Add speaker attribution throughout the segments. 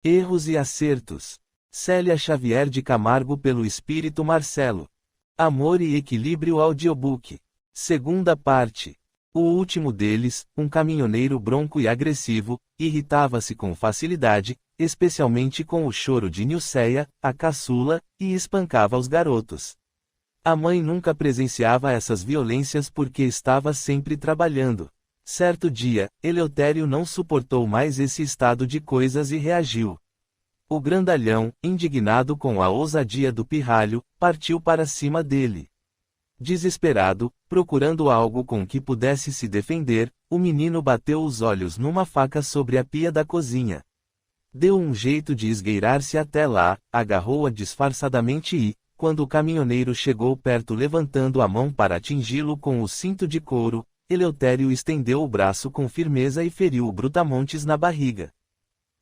Speaker 1: Erros e acertos. Célia Xavier de Camargo pelo Espírito Marcelo. Amor e Equilíbrio Audiobook. Segunda parte. O último deles, um caminhoneiro bronco e agressivo, irritava-se com facilidade, especialmente com o choro de Nilceia, a caçula, e espancava os garotos. A mãe nunca presenciava essas violências porque estava sempre trabalhando. Certo dia, Eleutério não suportou mais esse estado de coisas e reagiu. O grandalhão, indignado com a ousadia do pirralho, partiu para cima dele. Desesperado, procurando algo com que pudesse se defender, o menino bateu os olhos numa faca sobre a pia da cozinha. Deu um jeito de esgueirar-se até lá, agarrou-a disfarçadamente e, quando o caminhoneiro chegou perto levantando a mão para atingi-lo com o cinto de couro, Eleutério estendeu o braço com firmeza e feriu o Brutamontes na barriga.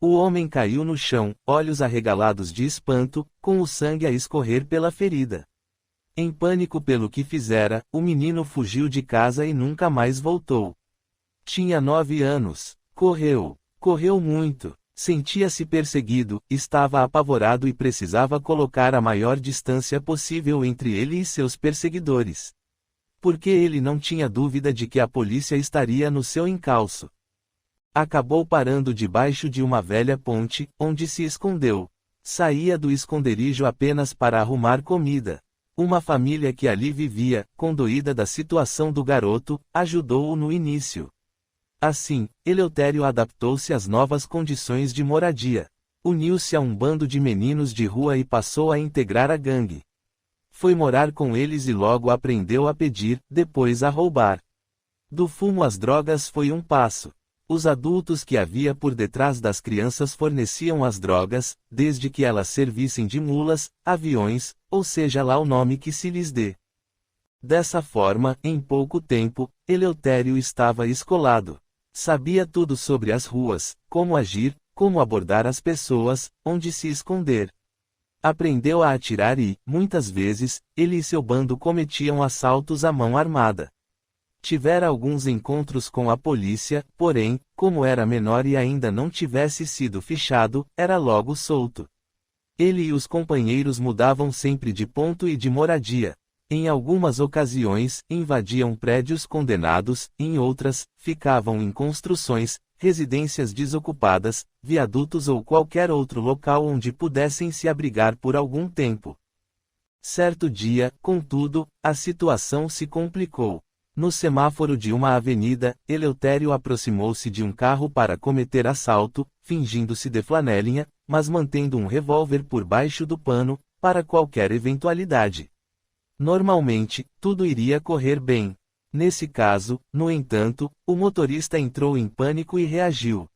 Speaker 1: O homem caiu no chão, olhos arregalados de espanto, com o sangue a escorrer pela ferida. Em pânico pelo que fizera, o menino fugiu de casa e nunca mais voltou. Tinha 9 anos. Correu muito. Sentia-se perseguido, estava apavorado e precisava colocar a maior distância possível entre ele e seus perseguidores. Porque ele não tinha dúvida de que a polícia estaria no seu encalço. Acabou parando debaixo de uma velha ponte, onde se escondeu. Saía do esconderijo apenas para arrumar comida. Uma família que ali vivia, condoída da situação do garoto, ajudou-o no início. Assim, Eleutério adaptou-se às novas condições de moradia. Uniu-se a um bando de meninos de rua e passou a integrar a gangue. Foi morar com eles e logo aprendeu a pedir, depois a roubar. Do fumo às drogas foi um passo. Os adultos que havia por detrás das crianças forneciam as drogas, desde que elas servissem de mulas, aviões, ou seja lá o nome que se lhes dê. Dessa forma, em pouco tempo, Eleutério estava escolado. Sabia tudo sobre as ruas, como agir, como abordar as pessoas, onde se esconder. Aprendeu a atirar e, muitas vezes, ele e seu bando cometiam assaltos à mão armada. Tivera alguns encontros com a polícia, porém, como era menor e ainda não tivesse sido fichado, era logo solto. Ele e os companheiros mudavam sempre de ponto e de moradia. Em algumas ocasiões, invadiam prédios condenados, em outras, ficavam em construções, residências desocupadas, viadutos ou qualquer outro local onde pudessem se abrigar por algum tempo. Certo dia, contudo, a situação se complicou. No semáforo de uma avenida, Eleutério aproximou-se de um carro para cometer assalto, fingindo-se de flanelinha, mas mantendo um revólver por baixo do pano, para qualquer eventualidade. Normalmente, tudo iria correr bem. Nesse caso, no entanto, o motorista entrou em pânico e reagiu.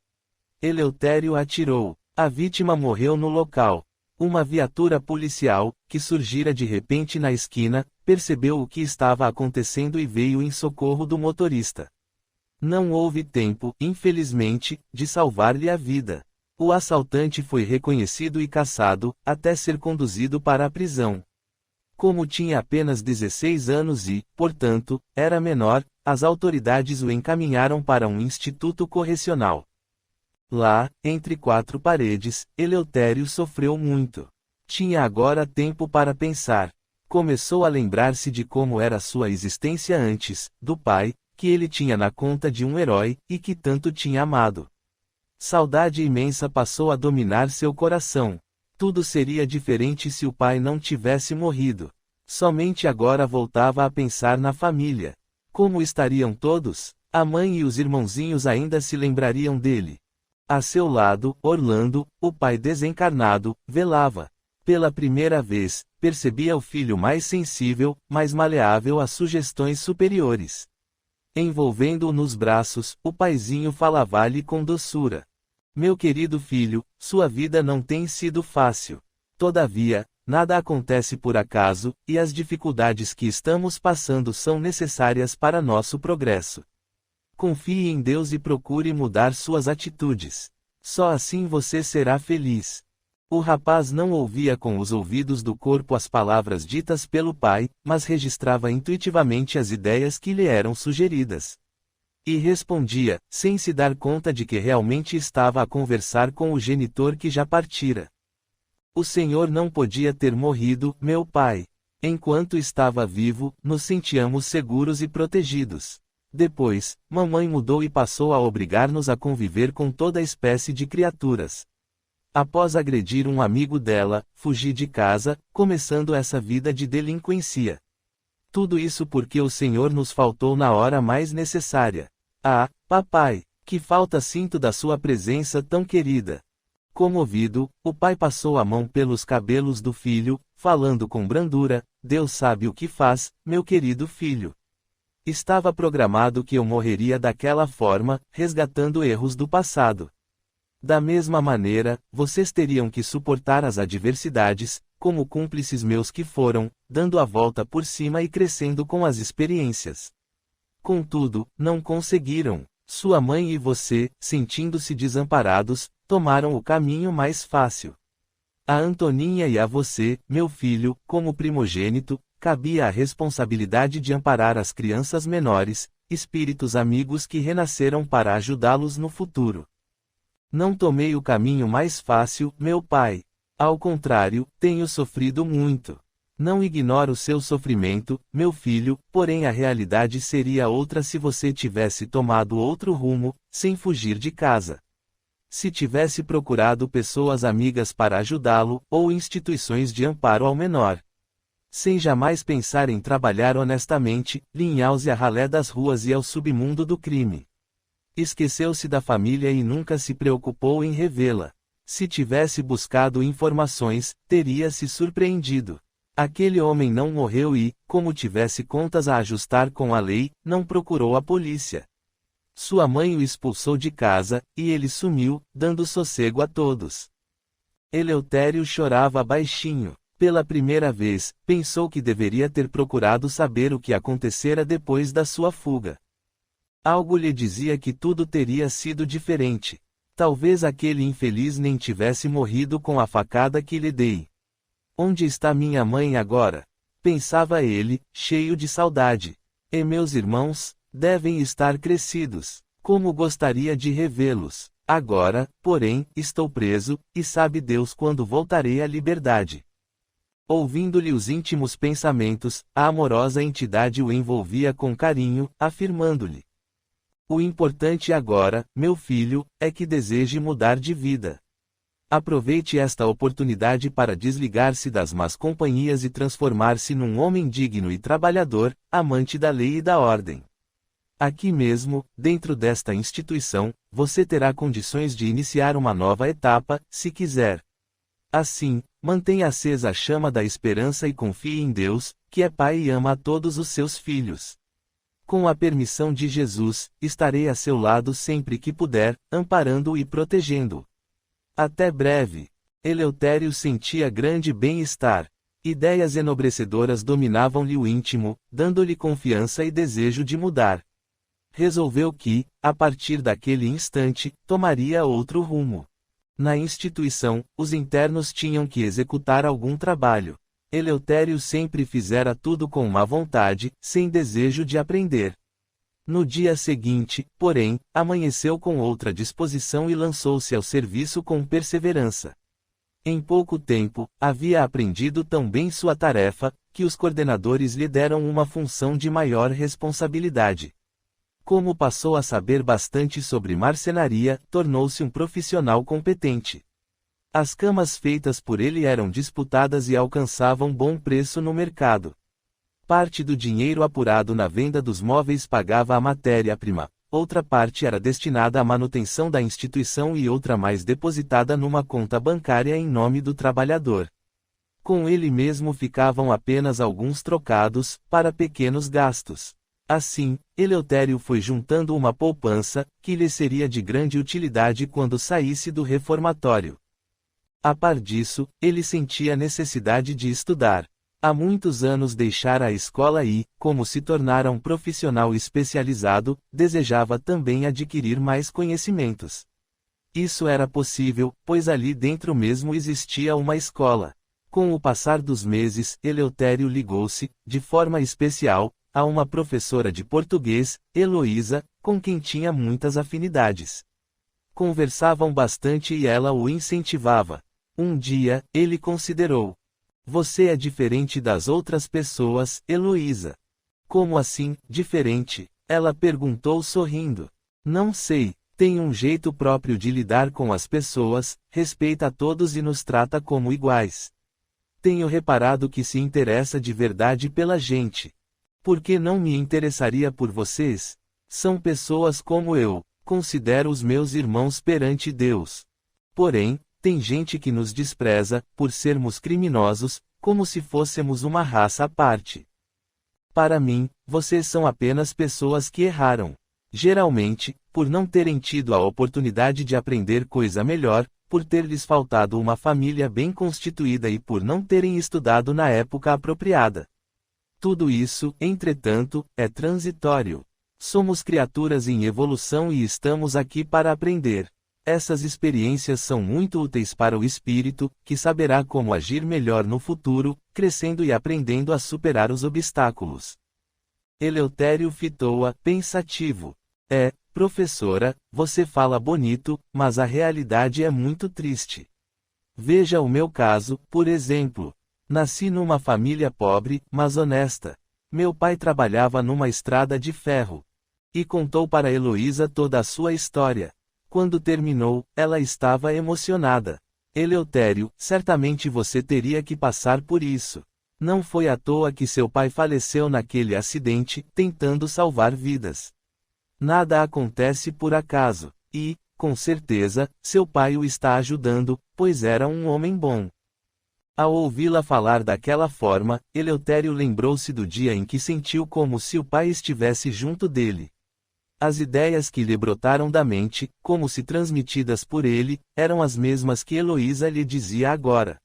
Speaker 1: Eleutério atirou. A vítima morreu no local. Uma viatura policial, que surgira de repente na esquina, percebeu o que estava acontecendo e veio em socorro do motorista. Não houve tempo, infelizmente, de salvar-lhe a vida. O assaltante foi reconhecido e caçado, até ser conduzido para a prisão. Como tinha apenas 16 anos e, portanto, era menor, as autoridades o encaminharam para um instituto correcional. Lá, entre 4 paredes, Eleutério sofreu muito. Tinha agora tempo para pensar. Começou a lembrar-se de como era sua existência antes, do pai, que ele tinha na conta de um herói, e que tanto tinha amado. Saudade imensa passou a dominar seu coração. Tudo seria diferente se o pai não tivesse morrido. Somente agora voltava a pensar na família. Como estariam todos? A mãe e os irmãozinhos ainda se lembrariam dele. A seu lado, Orlando, o pai desencarnado, velava. Pela primeira vez, percebia o filho mais sensível, mais maleável às sugestões superiores. Envolvendo-o nos braços, o paizinho falava-lhe com doçura. Meu querido filho, sua vida não tem sido fácil. Todavia, nada acontece por acaso, e as dificuldades que estamos passando são necessárias para nosso progresso. Confie em Deus e procure mudar suas atitudes. Só assim você será feliz. O rapaz não ouvia com os ouvidos do corpo as palavras ditas pelo pai, mas registrava intuitivamente as ideias que lhe eram sugeridas. E respondia, sem se dar conta de que realmente estava a conversar com o genitor que já partira. O Senhor não podia ter morrido, meu pai. Enquanto estava vivo, nos sentíamos seguros e protegidos. Depois, mamãe mudou e passou a obrigar-nos a conviver com toda espécie de criaturas. Após agredir um amigo dela, fugi de casa, começando essa vida de delinquência. Tudo isso porque o Senhor nos faltou na hora mais necessária. Ah, papai, que falta sinto da sua presença tão querida. Comovido, o pai passou a mão pelos cabelos do filho, falando com brandura, Deus sabe o que faz, meu querido filho. Estava programado que eu morreria daquela forma, resgatando erros do passado. Da mesma maneira, vocês teriam que suportar as adversidades, como cúmplices meus que foram, dando a volta por cima e crescendo com as experiências. Contudo, não conseguiram. Sua mãe e você, sentindo-se desamparados, tomaram o caminho mais fácil. A Antoninha e a você, meu filho, como primogênito, cabia a responsabilidade de amparar as crianças menores, espíritos amigos que renasceram para ajudá-los no futuro. Não tomei o caminho mais fácil, meu pai. Ao contrário, tenho sofrido muito. Não ignoro o seu sofrimento, meu filho, porém a realidade seria outra se você tivesse tomado outro rumo, sem fugir de casa. Se tivesse procurado pessoas amigas para ajudá-lo, ou instituições de amparo ao menor. Sem jamais pensar em trabalhar honestamente, linhaus e a ralé das ruas e ao submundo do crime. Esqueceu-se da família e nunca se preocupou em revê-la. Se tivesse buscado informações, teria se surpreendido. Aquele homem não morreu e, como tivesse contas a ajustar com a lei, não procurou a polícia. Sua mãe o expulsou de casa, e ele sumiu, dando sossego a todos. Eleutério chorava baixinho. Pela primeira vez, pensou que deveria ter procurado saber o que acontecera depois da sua fuga. Algo lhe dizia que tudo teria sido diferente. Talvez aquele infeliz nem tivesse morrido com a facada que lhe dei. Onde está minha mãe agora? Pensava ele, cheio de saudade. E meus irmãos, devem estar crescidos. Como gostaria de revê-los. Agora, porém, estou preso, e sabe Deus quando voltarei à liberdade. Ouvindo-lhe os íntimos pensamentos, a amorosa entidade o envolvia com carinho, afirmando-lhe: o importante agora, meu filho, é que deseje mudar de vida. Aproveite esta oportunidade para desligar-se das más companhias e transformar-se num homem digno e trabalhador, amante da lei e da ordem. Aqui mesmo, dentro desta instituição, você terá condições de iniciar uma nova etapa, se quiser. Assim, mantenha acesa a chama da esperança e confie em Deus, que é Pai e ama a todos os seus filhos. Com a permissão de Jesus, estarei a seu lado sempre que puder, amparando-o e protegendo-o. Até breve. Eleutério sentia grande bem-estar. Ideias enobrecedoras dominavam-lhe o íntimo, dando-lhe confiança e desejo de mudar. Resolveu que, a partir daquele instante, tomaria outro rumo. Na instituição, os internos tinham que executar algum trabalho. Eleutério sempre fizera tudo com má vontade, sem desejo de aprender. No dia seguinte, porém, amanheceu com outra disposição e lançou-se ao serviço com perseverança. Em pouco tempo, havia aprendido tão bem sua tarefa, que os coordenadores lhe deram uma função de maior responsabilidade. Como passou a saber bastante sobre marcenaria, tornou-se um profissional competente. As camas feitas por ele eram disputadas e alcançavam bom preço no mercado. Parte do dinheiro apurado na venda dos móveis pagava a matéria-prima, outra parte era destinada à manutenção da instituição e outra mais depositada numa conta bancária em nome do trabalhador. Com ele mesmo ficavam apenas alguns trocados, para pequenos gastos. Assim, Eleutério foi juntando uma poupança, que lhe seria de grande utilidade quando saísse do reformatório. A par disso, ele sentia necessidade de estudar. Há muitos anos deixara a escola e, como se tornara um profissional especializado, desejava também adquirir mais conhecimentos. Isso era possível, pois ali dentro mesmo existia uma escola. Com o passar dos meses, Eleutério ligou-se, de forma especial, a uma professora de português, Heloísa, com quem tinha muitas afinidades. Conversavam bastante e ela o incentivava. Um dia, ele considerou: "Você é diferente das outras pessoas, Heloísa." "Como assim, diferente?" ela perguntou sorrindo. "Não sei, tem um jeito próprio de lidar com as pessoas, respeita a todos e nos trata como iguais. Tenho reparado que se interessa de verdade pela gente. Por que não me interessaria por vocês? São pessoas como eu, considero os meus irmãos perante Deus. Porém, tem gente que nos despreza, por sermos criminosos, como se fôssemos uma raça à parte. Para mim, vocês são apenas pessoas que erraram. Geralmente, por não terem tido a oportunidade de aprender coisa melhor, por ter lhes faltado uma família bem constituída e por não terem estudado na época apropriada. Tudo isso, entretanto, é transitório. Somos criaturas em evolução e estamos aqui para aprender. Essas experiências são muito úteis para o espírito, que saberá como agir melhor no futuro, crescendo e aprendendo a superar os obstáculos." Eleutério fitou-a, pensativo. Professora, você fala bonito, mas a realidade é muito triste. Veja o meu caso, por exemplo. Nasci numa família pobre, mas honesta. Meu pai trabalhava numa estrada de ferro." E contou para Heloísa toda a sua história. Quando terminou, ela estava emocionada. "Eleutério, certamente você teria que passar por isso. Não foi à toa que seu pai faleceu naquele acidente, tentando salvar vidas. Nada acontece por acaso. E, com certeza, seu pai o está ajudando, pois era um homem bom." Ao ouvi-la falar daquela forma, Eleutério lembrou-se do dia em que sentiu como se o pai estivesse junto dele. As ideias que lhe brotaram da mente, como se transmitidas por ele, eram as mesmas que Heloísa lhe dizia agora.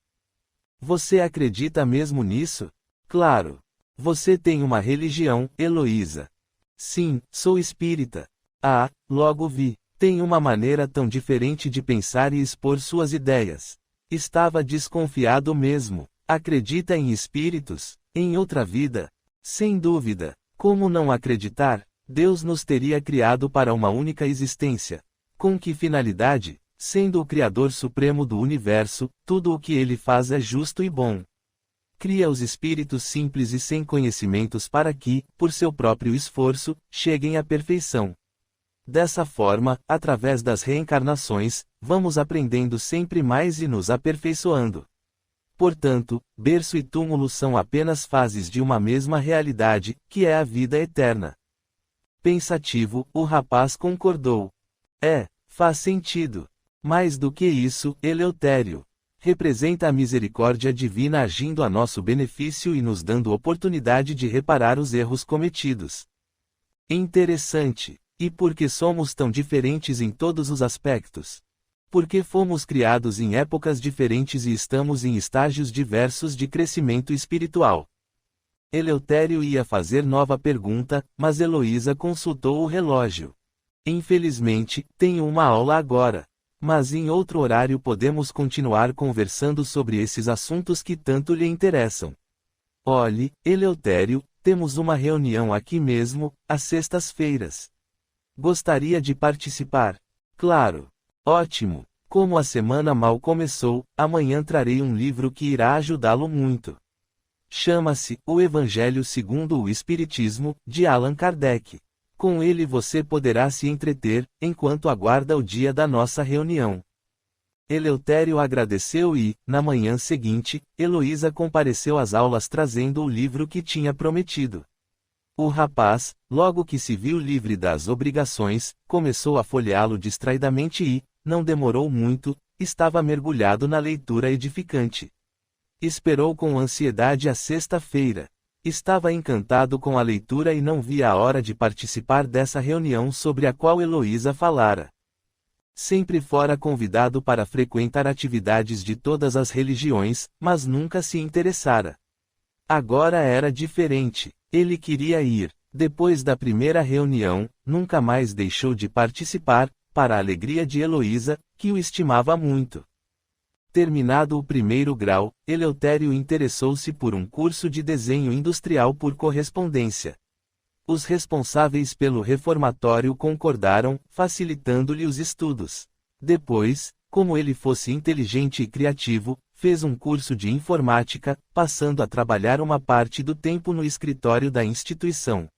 Speaker 1: "Você acredita mesmo nisso?" "Claro. Você tem uma religião, Heloísa." "Sim, sou espírita." "Ah, logo vi. Tem uma maneira tão diferente de pensar e expor suas ideias." Estava desconfiado mesmo. "Acredita em espíritos? Em outra vida?" "Sem dúvida. Como não acreditar? Deus nos teria criado para uma única existência. Com que finalidade? Sendo o Criador Supremo do Universo, tudo o que ele faz é justo e bom. Cria os espíritos simples e sem conhecimentos para que, por seu próprio esforço, cheguem à perfeição. Dessa forma, através das reencarnações, vamos aprendendo sempre mais e nos aperfeiçoando. Portanto, berço e túmulo são apenas fases de uma mesma realidade, que é a vida eterna." Pensativo, o rapaz concordou. Faz sentido. Mais do que isso, Eleutério. Representa a misericórdia divina agindo a nosso benefício e nos dando oportunidade de reparar os erros cometidos. Interessante. E por que somos tão diferentes em todos os aspectos? Porque fomos criados em épocas diferentes e estamos em estágios diversos de crescimento espiritual. Eleutério ia fazer nova pergunta, mas Heloísa consultou o relógio. "Infelizmente, tenho uma aula agora. Mas em outro horário podemos continuar conversando sobre esses assuntos que tanto lhe interessam." "Olhe, Eleutério, temos uma reunião aqui mesmo, às sextas-feiras. Gostaria de participar?" "Claro." "Ótimo. Como a semana mal começou, amanhã trarei um livro que irá ajudá-lo muito. Chama-se O Evangelho segundo o Espiritismo, de Allan Kardec. Com ele você poderá se entreter, enquanto aguarda o dia da nossa reunião." Eleutério agradeceu e, na manhã seguinte, Heloísa compareceu às aulas trazendo o livro que tinha prometido. O rapaz, logo que se viu livre das obrigações, começou a folheá-lo distraidamente e, não demorou muito, estava mergulhado na leitura edificante. Esperou com ansiedade a sexta-feira. Estava encantado com a leitura e não via a hora de participar dessa reunião sobre a qual Heloísa falara. Sempre fora convidado para frequentar atividades de todas as religiões, mas nunca se interessara. Agora era diferente. Ele queria ir. Depois da primeira reunião, nunca mais deixou de participar, para a alegria de Heloísa, que o estimava muito. Terminado o primeiro grau, Eleutério interessou-se por um curso de desenho industrial por correspondência. Os responsáveis pelo reformatório concordaram, facilitando-lhe os estudos. Depois, como ele fosse inteligente e criativo, fez um curso de informática, passando a trabalhar uma parte do tempo no escritório da instituição.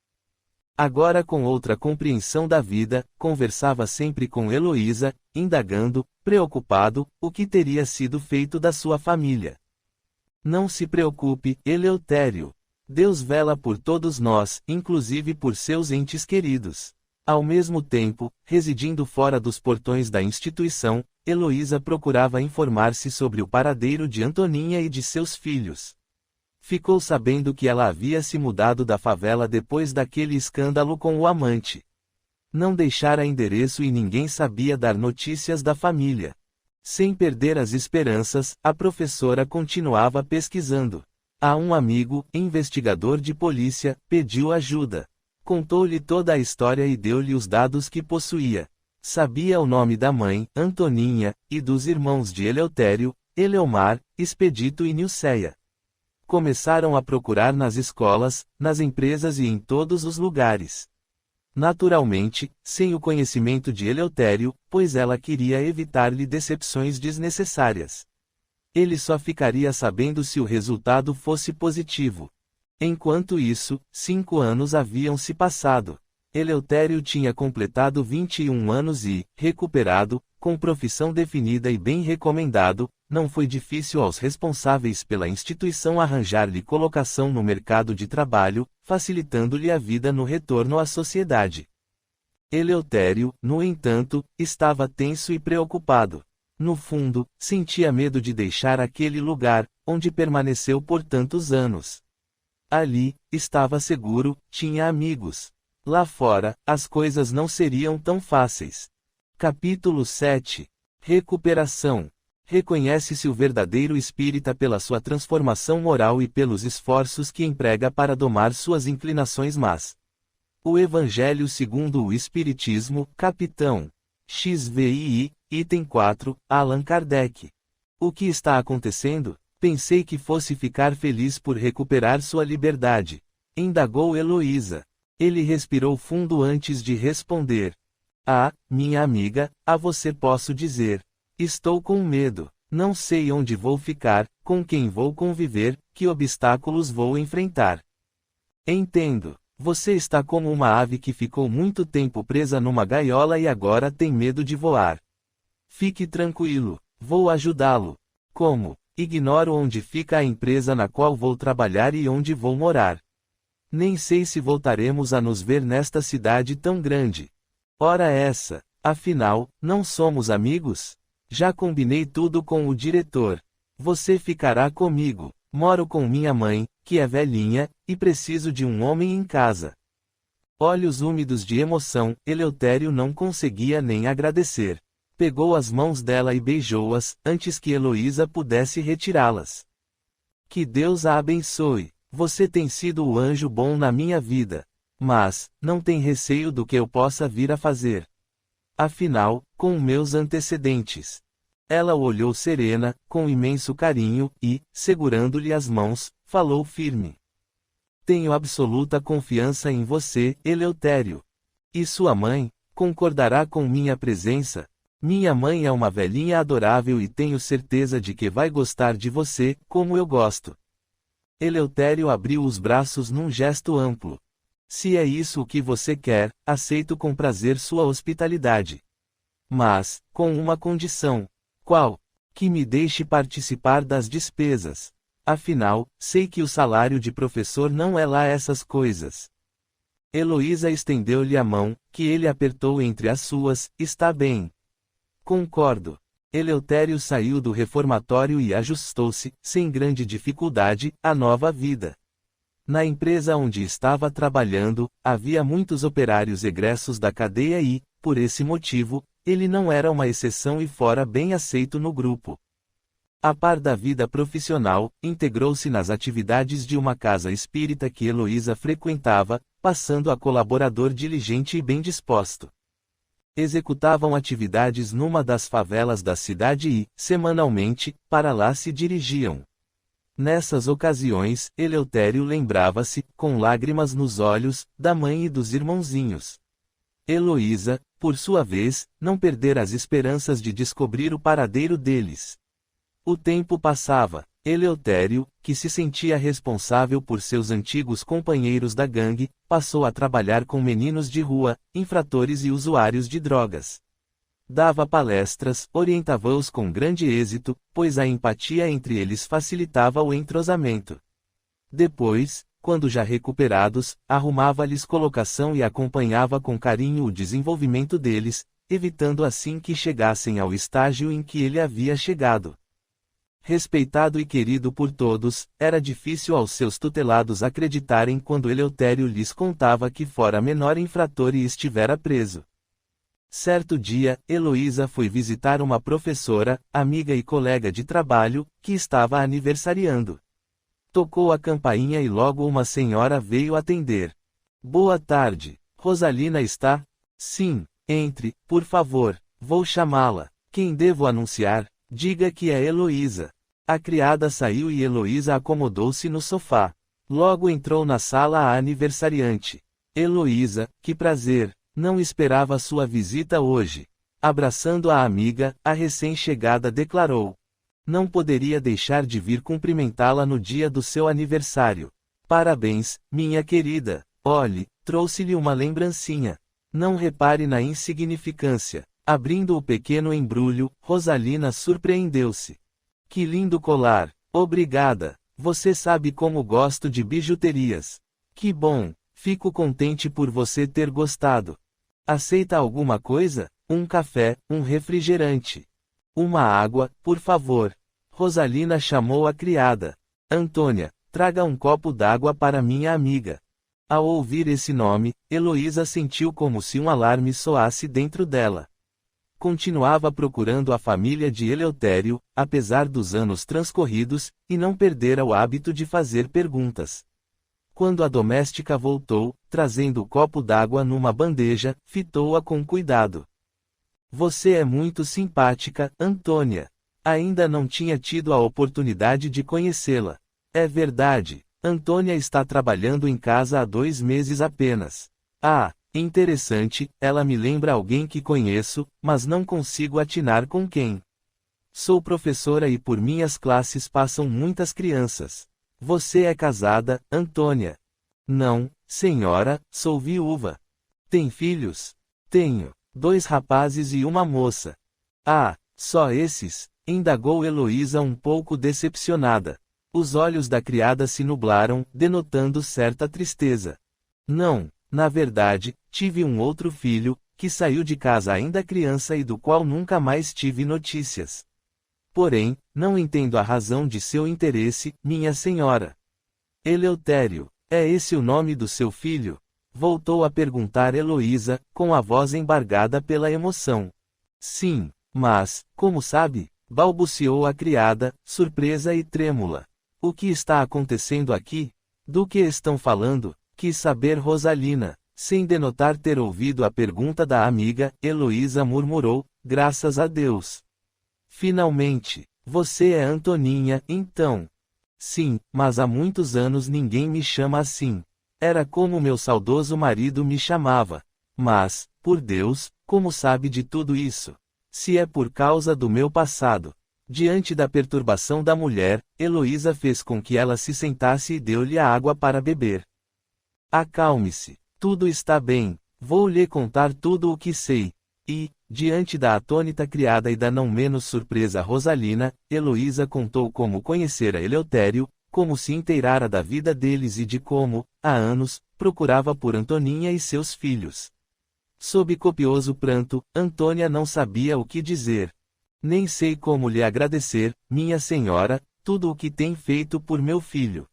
Speaker 1: Agora com outra compreensão da vida, conversava sempre com Heloísa, indagando, preocupado, o que teria sido feito da sua família. Não se preocupe, Eleutério. Deus vela por todos nós, inclusive por seus entes queridos. Ao mesmo tempo, residindo fora dos portões da instituição, Heloísa procurava informar-se sobre o paradeiro de Antoninha e de seus filhos. Ficou sabendo que ela havia se mudado da favela depois daquele escândalo com o amante. Não deixara endereço e ninguém sabia dar notícias da família. Sem perder as esperanças, a professora continuava pesquisando. A um amigo, investigador de polícia, pediu ajuda. Contou-lhe toda a história e deu-lhe os dados que possuía. Sabia o nome da mãe, Antoninha, e dos irmãos de Eleutério, Eleomar, Expedito e Nilceia. Começaram a procurar nas escolas, nas empresas e em todos os lugares. Naturalmente, sem o conhecimento de Eleutério, pois ela queria evitar-lhe decepções desnecessárias. Ele só ficaria sabendo se o resultado fosse positivo. Enquanto isso, 5 anos haviam se passado. Eleutério tinha completado 21 anos e, recuperado, com profissão definida e bem recomendado, não foi difícil aos responsáveis pela instituição arranjar-lhe colocação no mercado de trabalho, facilitando-lhe a vida no retorno à sociedade. Eleutério, no entanto, estava tenso e preocupado. No fundo, sentia medo de deixar aquele lugar, onde permaneceu por tantos anos. Ali, estava seguro, tinha amigos. Lá fora, as coisas não seriam tão fáceis. Capítulo 7. Recuperação. Reconhece-se o verdadeiro espírita pela sua transformação moral e pelos esforços que emprega para domar suas inclinações más. O Evangelho segundo o Espiritismo, Capitão. XVI, item 4, Allan Kardec. O que está acontecendo? Pensei que fosse ficar feliz por recuperar sua liberdade. Indagou Heloísa. Ele respirou fundo antes de responder. Ah, minha amiga, a você posso dizer. Estou com medo. Não sei onde vou ficar, com quem vou conviver, que obstáculos vou enfrentar. Entendo. Você está como uma ave que ficou muito tempo presa numa gaiola e agora tem medo de voar. Fique tranquilo. Vou ajudá-lo. Como? Ignoro onde fica a empresa na qual vou trabalhar e onde vou morar. Nem sei se voltaremos a nos ver nesta cidade tão grande. Ora essa, afinal, não somos amigos? Já combinei tudo com o diretor. Você ficará comigo. Moro com minha mãe, que é velhinha, e preciso de um homem em casa. Olhos úmidos de emoção, Eleutério não conseguia nem agradecer. Pegou as mãos dela e beijou-as, antes que Heloísa pudesse retirá-las. Que Deus a abençoe. Você tem sido o anjo bom na minha vida. Mas, não tem receio do que eu possa vir a fazer. Afinal, com meus antecedentes. Ela o olhou serena, com imenso carinho, e, segurando-lhe as mãos, falou firme. Tenho absoluta confiança em você, Eleutério. E sua mãe, concordará com minha presença? Minha mãe é uma velhinha adorável e tenho certeza de que vai gostar de você, como eu gosto. Eleutério abriu os braços num gesto amplo. Se é isso o que você quer, aceito com prazer sua hospitalidade. Mas, com uma condição. Qual? Que me deixe participar das despesas. Afinal, sei que o salário de professor não é lá essas coisas. Heloísa estendeu-lhe a mão, que ele apertou entre as suas. Está bem. Concordo. Eleutério saiu do reformatório e ajustou-se, sem grande dificuldade, à nova vida. Na empresa onde estava trabalhando, havia muitos operários egressos da cadeia e, por esse motivo, ele não era uma exceção e fora bem aceito no grupo. A par da vida profissional, integrou-se nas atividades de uma casa espírita que Heloísa frequentava, passando a colaborador diligente e bem disposto. Executavam atividades numa das favelas da cidade e, semanalmente, para lá se dirigiam. Nessas ocasiões, Eleutério lembrava-se, com lágrimas nos olhos, da mãe e dos irmãozinhos. Heloísa, por sua vez, não perdera as esperanças de descobrir o paradeiro deles. O tempo passava. Eleutério, que se sentia responsável por seus antigos companheiros da gangue, passou a trabalhar com meninos de rua, infratores e usuários de drogas. Dava palestras, orientava-os com grande êxito, pois a empatia entre eles facilitava o entrosamento. Depois, quando já recuperados, arrumava-lhes colocação e acompanhava com carinho o desenvolvimento deles, evitando assim que chegassem ao estágio em que ele havia chegado. Respeitado e querido por todos, era difícil aos seus tutelados acreditarem quando Eleutério lhes contava que fora menor infrator e estivera preso. Certo dia, Heloísa foi visitar uma professora, amiga e colega de trabalho, que estava aniversariando. Tocou a campainha e logo uma senhora veio atender. Boa tarde. Rosalina está? Sim, entre, por favor, vou chamá-la. Quem devo anunciar? Diga que é Heloísa. A criada saiu e Heloísa acomodou-se no sofá. Logo entrou na sala a aniversariante. Heloísa, que prazer, não esperava sua visita hoje. Abraçando a amiga, a recém-chegada declarou. Não poderia deixar de vir cumprimentá-la no dia do seu aniversário. Parabéns, minha querida. Olhe, trouxe-lhe uma lembrancinha. Não repare na insignificância. Abrindo o pequeno embrulho, Rosalina surpreendeu-se. Que lindo colar. Obrigada. Você sabe como gosto de bijuterias. Que bom. Fico contente por você ter gostado. Aceita alguma coisa? Um café, um refrigerante. Uma água, por favor. Rosalina chamou a criada. Antônia, traga um copo d'água para minha amiga. Ao ouvir esse nome, Heloísa sentiu como se um alarme soasse dentro dela. Continuava procurando a família de Eleutério, apesar dos anos transcorridos, e não perdera o hábito de fazer perguntas. Quando a doméstica voltou, trazendo o copo d'água numa bandeja, fitou-a com cuidado. Você é muito simpática, Antônia. Ainda não tinha tido a oportunidade de conhecê-la. É verdade. Antônia está trabalhando em casa há 2 meses apenas. Ah, interessante, ela me lembra alguém que conheço, mas não consigo atinar com quem. Sou professora e por minhas classes passam muitas crianças. Você é casada, Antônia? Não, senhora, sou viúva. Tem filhos? Tenho. 2 rapazes e uma moça. Ah, só esses? Indagou Heloísa um pouco decepcionada. Os olhos da criada se nublaram, denotando certa tristeza. Não, na verdade, tive um outro filho, que saiu de casa ainda criança e do qual nunca mais tive notícias. Porém, não entendo a razão de seu interesse, minha senhora. Eleutério, é esse o nome do seu filho? Voltou a perguntar Heloísa, com a voz embargada pela emoção. Sim, mas, como sabe? Balbuciou a criada, surpresa e trêmula. O que está acontecendo aqui? Do que estão falando? Quis saber Rosalina. Sem denotar ter ouvido a pergunta da amiga, Heloísa murmurou, graças a Deus. Finalmente, você é Antoninha, então. Sim, mas há muitos anos ninguém me chama assim. Era como meu saudoso marido me chamava. Mas, por Deus, como sabe de tudo isso? Se é por causa do meu passado. Diante da perturbação da mulher, Heloísa fez com que ela se sentasse e deu-lhe a água para beber. Acalme-se. Tudo está bem. Vou lhe contar tudo o que sei. E, diante da atônita criada e da não menos surpresa Rosalina, Heloísa contou como conhecera Eleutério, como se inteirara da vida deles e de como, há anos, procurava por Antoninha e seus filhos. Sob copioso pranto, Antônia não sabia o que dizer. Nem sei como lhe agradecer, minha senhora, tudo o que tem feito por meu filho.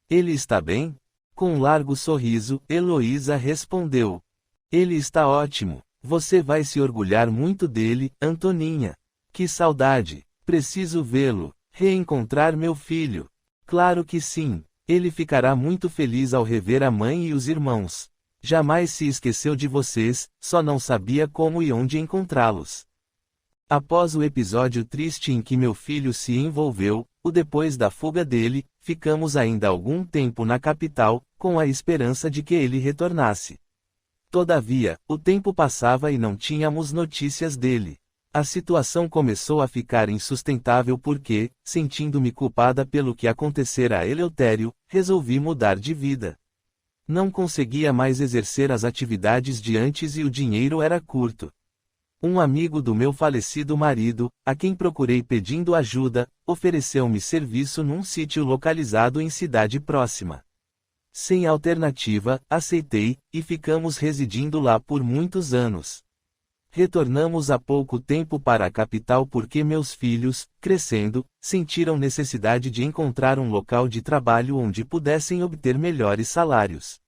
Speaker 1: Ele está bem? Com um largo sorriso, Heloísa respondeu. Ele está ótimo. Você vai se orgulhar muito dele, Antoninha. Que saudade. Preciso vê-lo, reencontrar meu filho. Claro que sim. Ele ficará muito feliz ao rever a mãe e os irmãos. Jamais se esqueceu de vocês, só não sabia como e onde encontrá-los. Após o episódio triste em que meu filho se envolveu, depois da fuga dele, ficamos ainda algum tempo na capital, com a esperança de que ele retornasse. Todavia, o tempo passava e não tínhamos notícias dele. A situação começou a ficar insustentável porque, sentindo-me culpada pelo que acontecera a Eleutério, resolvi mudar de vida. Não conseguia mais exercer as atividades de antes e o dinheiro era curto. Um amigo do meu falecido marido, a quem procurei pedindo ajuda, ofereceu-me serviço num sítio localizado em cidade próxima. Sem alternativa, aceitei, e ficamos residindo lá por muitos anos. Retornamos há pouco tempo para a capital porque meus filhos, crescendo, sentiram necessidade de encontrar um local de trabalho onde pudessem obter melhores salários.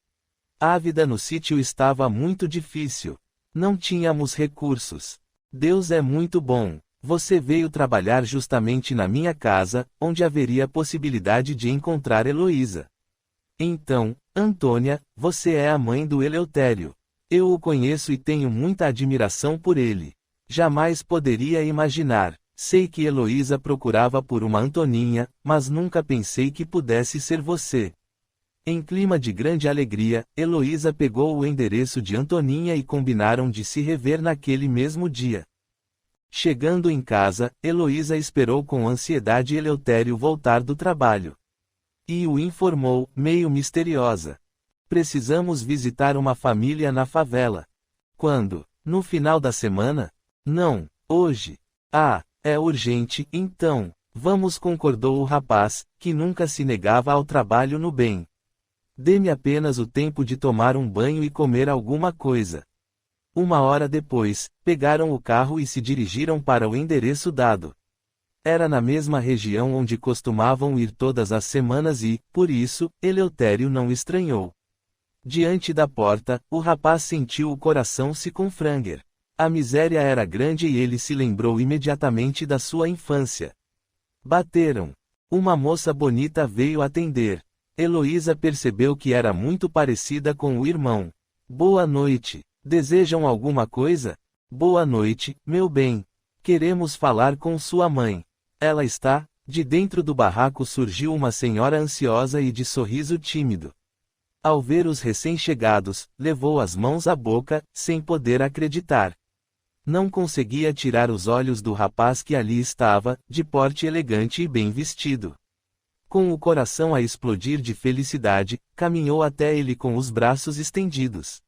Speaker 1: A vida no sítio estava muito difícil. Não tínhamos recursos. Deus é muito bom. Você veio trabalhar justamente na minha casa, onde haveria possibilidade de encontrar Heloísa. Então, Antônia, você é a mãe do Eleutério. Eu o conheço e tenho muita admiração por ele. Jamais poderia imaginar. Sei que Heloísa procurava por uma Antoninha, mas nunca pensei que pudesse ser você. Em clima de grande alegria, Heloísa pegou o endereço de Antoninha e combinaram de se rever naquele mesmo dia. Chegando em casa, Heloísa esperou com ansiedade Eleutério voltar do trabalho. E o informou, meio misteriosa. Precisamos visitar uma família na favela. Quando? No final da semana? Não, hoje. Ah, é urgente, então. Vamos, concordou o rapaz, que nunca se negava ao trabalho no bem. Dê-me apenas o tempo de tomar um banho e comer alguma coisa. 1 hora depois, pegaram o carro e se dirigiram para o endereço dado. Era na mesma região onde costumavam ir todas as semanas e, por isso, Eleutério não estranhou. Diante da porta, o rapaz sentiu o coração se confranger. A miséria era grande e ele se lembrou imediatamente da sua infância. Bateram. Uma moça bonita veio atender. Heloísa percebeu que era muito parecida com o irmão. Boa noite. Desejam alguma coisa? Boa noite, meu bem. Queremos falar com sua mãe. Ela está? De dentro do barraco surgiu uma senhora ansiosa e de sorriso tímido. Ao ver os recém-chegados, levou as mãos à boca, sem poder acreditar. Não conseguia tirar os olhos do rapaz que ali estava, de porte elegante e bem vestido. Com o coração a explodir de felicidade, caminhou até ele com os braços estendidos.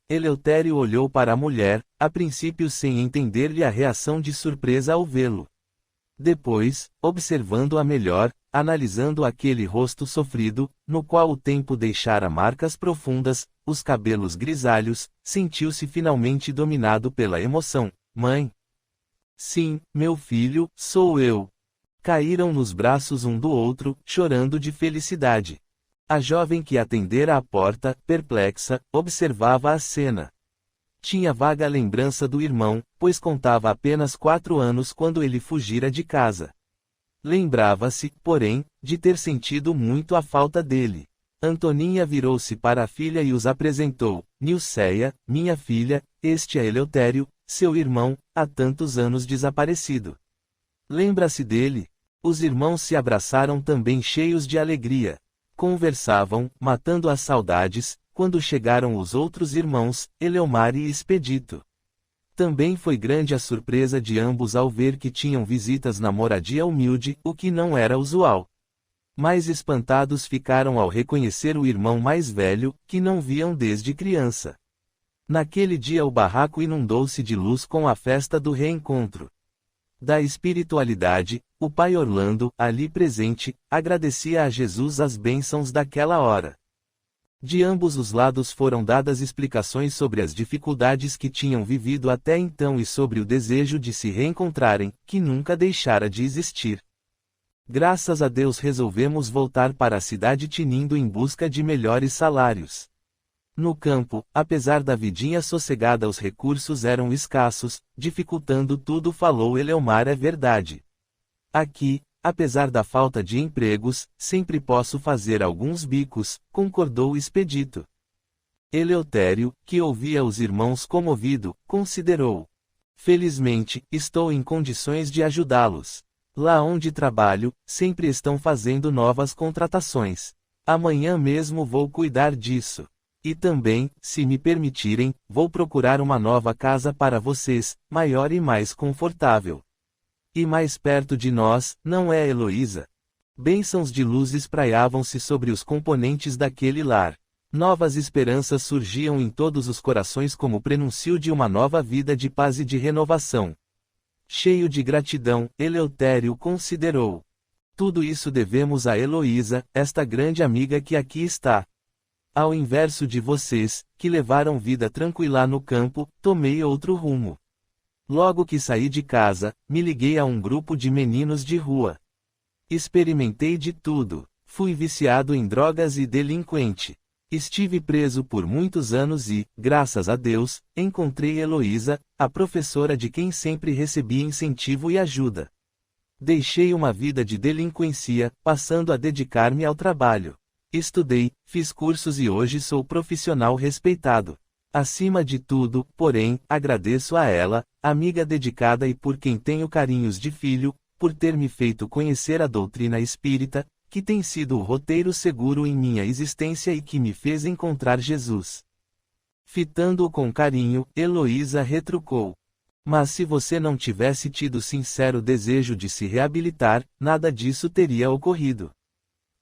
Speaker 1: Eleutério olhou para a mulher, a princípio sem entender-lhe a reação de surpresa ao vê-lo. Depois, observando-a melhor, analisando aquele rosto sofrido, no qual o tempo deixara marcas profundas, os cabelos grisalhos, sentiu-se finalmente dominado pela emoção. Mãe? Sim, meu filho, sou eu. Caíram nos braços um do outro, chorando de felicidade. A jovem que atendera à porta, perplexa, observava a cena. Tinha vaga lembrança do irmão, pois contava apenas 4 anos quando ele fugira de casa. Lembrava-se, porém, de ter sentido muito a falta dele. Antoninha virou-se para a filha e os apresentou. Nilceia, minha filha, este é Eleutério, seu irmão, há tantos anos desaparecido. Lembra-se dele? Os irmãos se abraçaram também cheios de alegria. Conversavam, matando as saudades, quando chegaram os outros irmãos, Eleomar e Expedito. Também foi grande a surpresa de ambos ao ver que tinham visitas na moradia humilde, o que não era usual. Mais espantados ficaram ao reconhecer o irmão mais velho, que não viam desde criança. Naquele dia o barraco inundou-se de luz com a festa do reencontro. Da espiritualidade, o pai Orlando, ali presente, agradecia a Jesus as bênçãos daquela hora. De ambos os lados foram dadas explicações sobre as dificuldades que tinham vivido até então e sobre o desejo de se reencontrarem, que nunca deixara de existir. Graças a Deus resolvemos voltar para a cidade tinindo em busca de melhores salários. No campo, apesar da vidinha sossegada, os recursos eram escassos, dificultando tudo, falou Eleomar. É verdade. Aqui, apesar da falta de empregos, sempre posso fazer alguns bicos, concordou Expedito. Eleutério, que ouvia os irmãos comovido, considerou. Felizmente, estou em condições de ajudá-los. Lá onde trabalho, sempre estão fazendo novas contratações. Amanhã mesmo vou cuidar disso. E também, se me permitirem, vou procurar uma nova casa para vocês, maior e mais confortável. E mais perto de nós, não é, Heloísa? Bênçãos de luz espraiavam-se sobre os componentes daquele lar. Novas esperanças surgiam em todos os corações como prenúncio de uma nova vida de paz e de renovação. Cheio de gratidão, Eleutério considerou. Tudo isso devemos a Heloísa, esta grande amiga que aqui está. Ao inverso de vocês, que levaram vida tranquila no campo, tomei outro rumo. Logo que saí de casa, me liguei a um grupo de meninos de rua. Experimentei de tudo. Fui viciado em drogas e delinquente. Estive preso por muitos anos e, graças a Deus, encontrei Heloísa, a professora de quem sempre recebi incentivo e ajuda. Deixei uma vida de delinquência, passando a dedicar-me ao trabalho. Estudei, fiz cursos e hoje sou profissional respeitado. Acima de tudo, porém, agradeço a ela, amiga dedicada e por quem tenho carinhos de filho, por ter me feito conhecer a doutrina espírita, que tem sido o roteiro seguro em minha existência e que me fez encontrar Jesus. Fitando-o com carinho, Heloísa retrucou. Mas se você não tivesse tido sincero desejo de se reabilitar, nada disso teria ocorrido.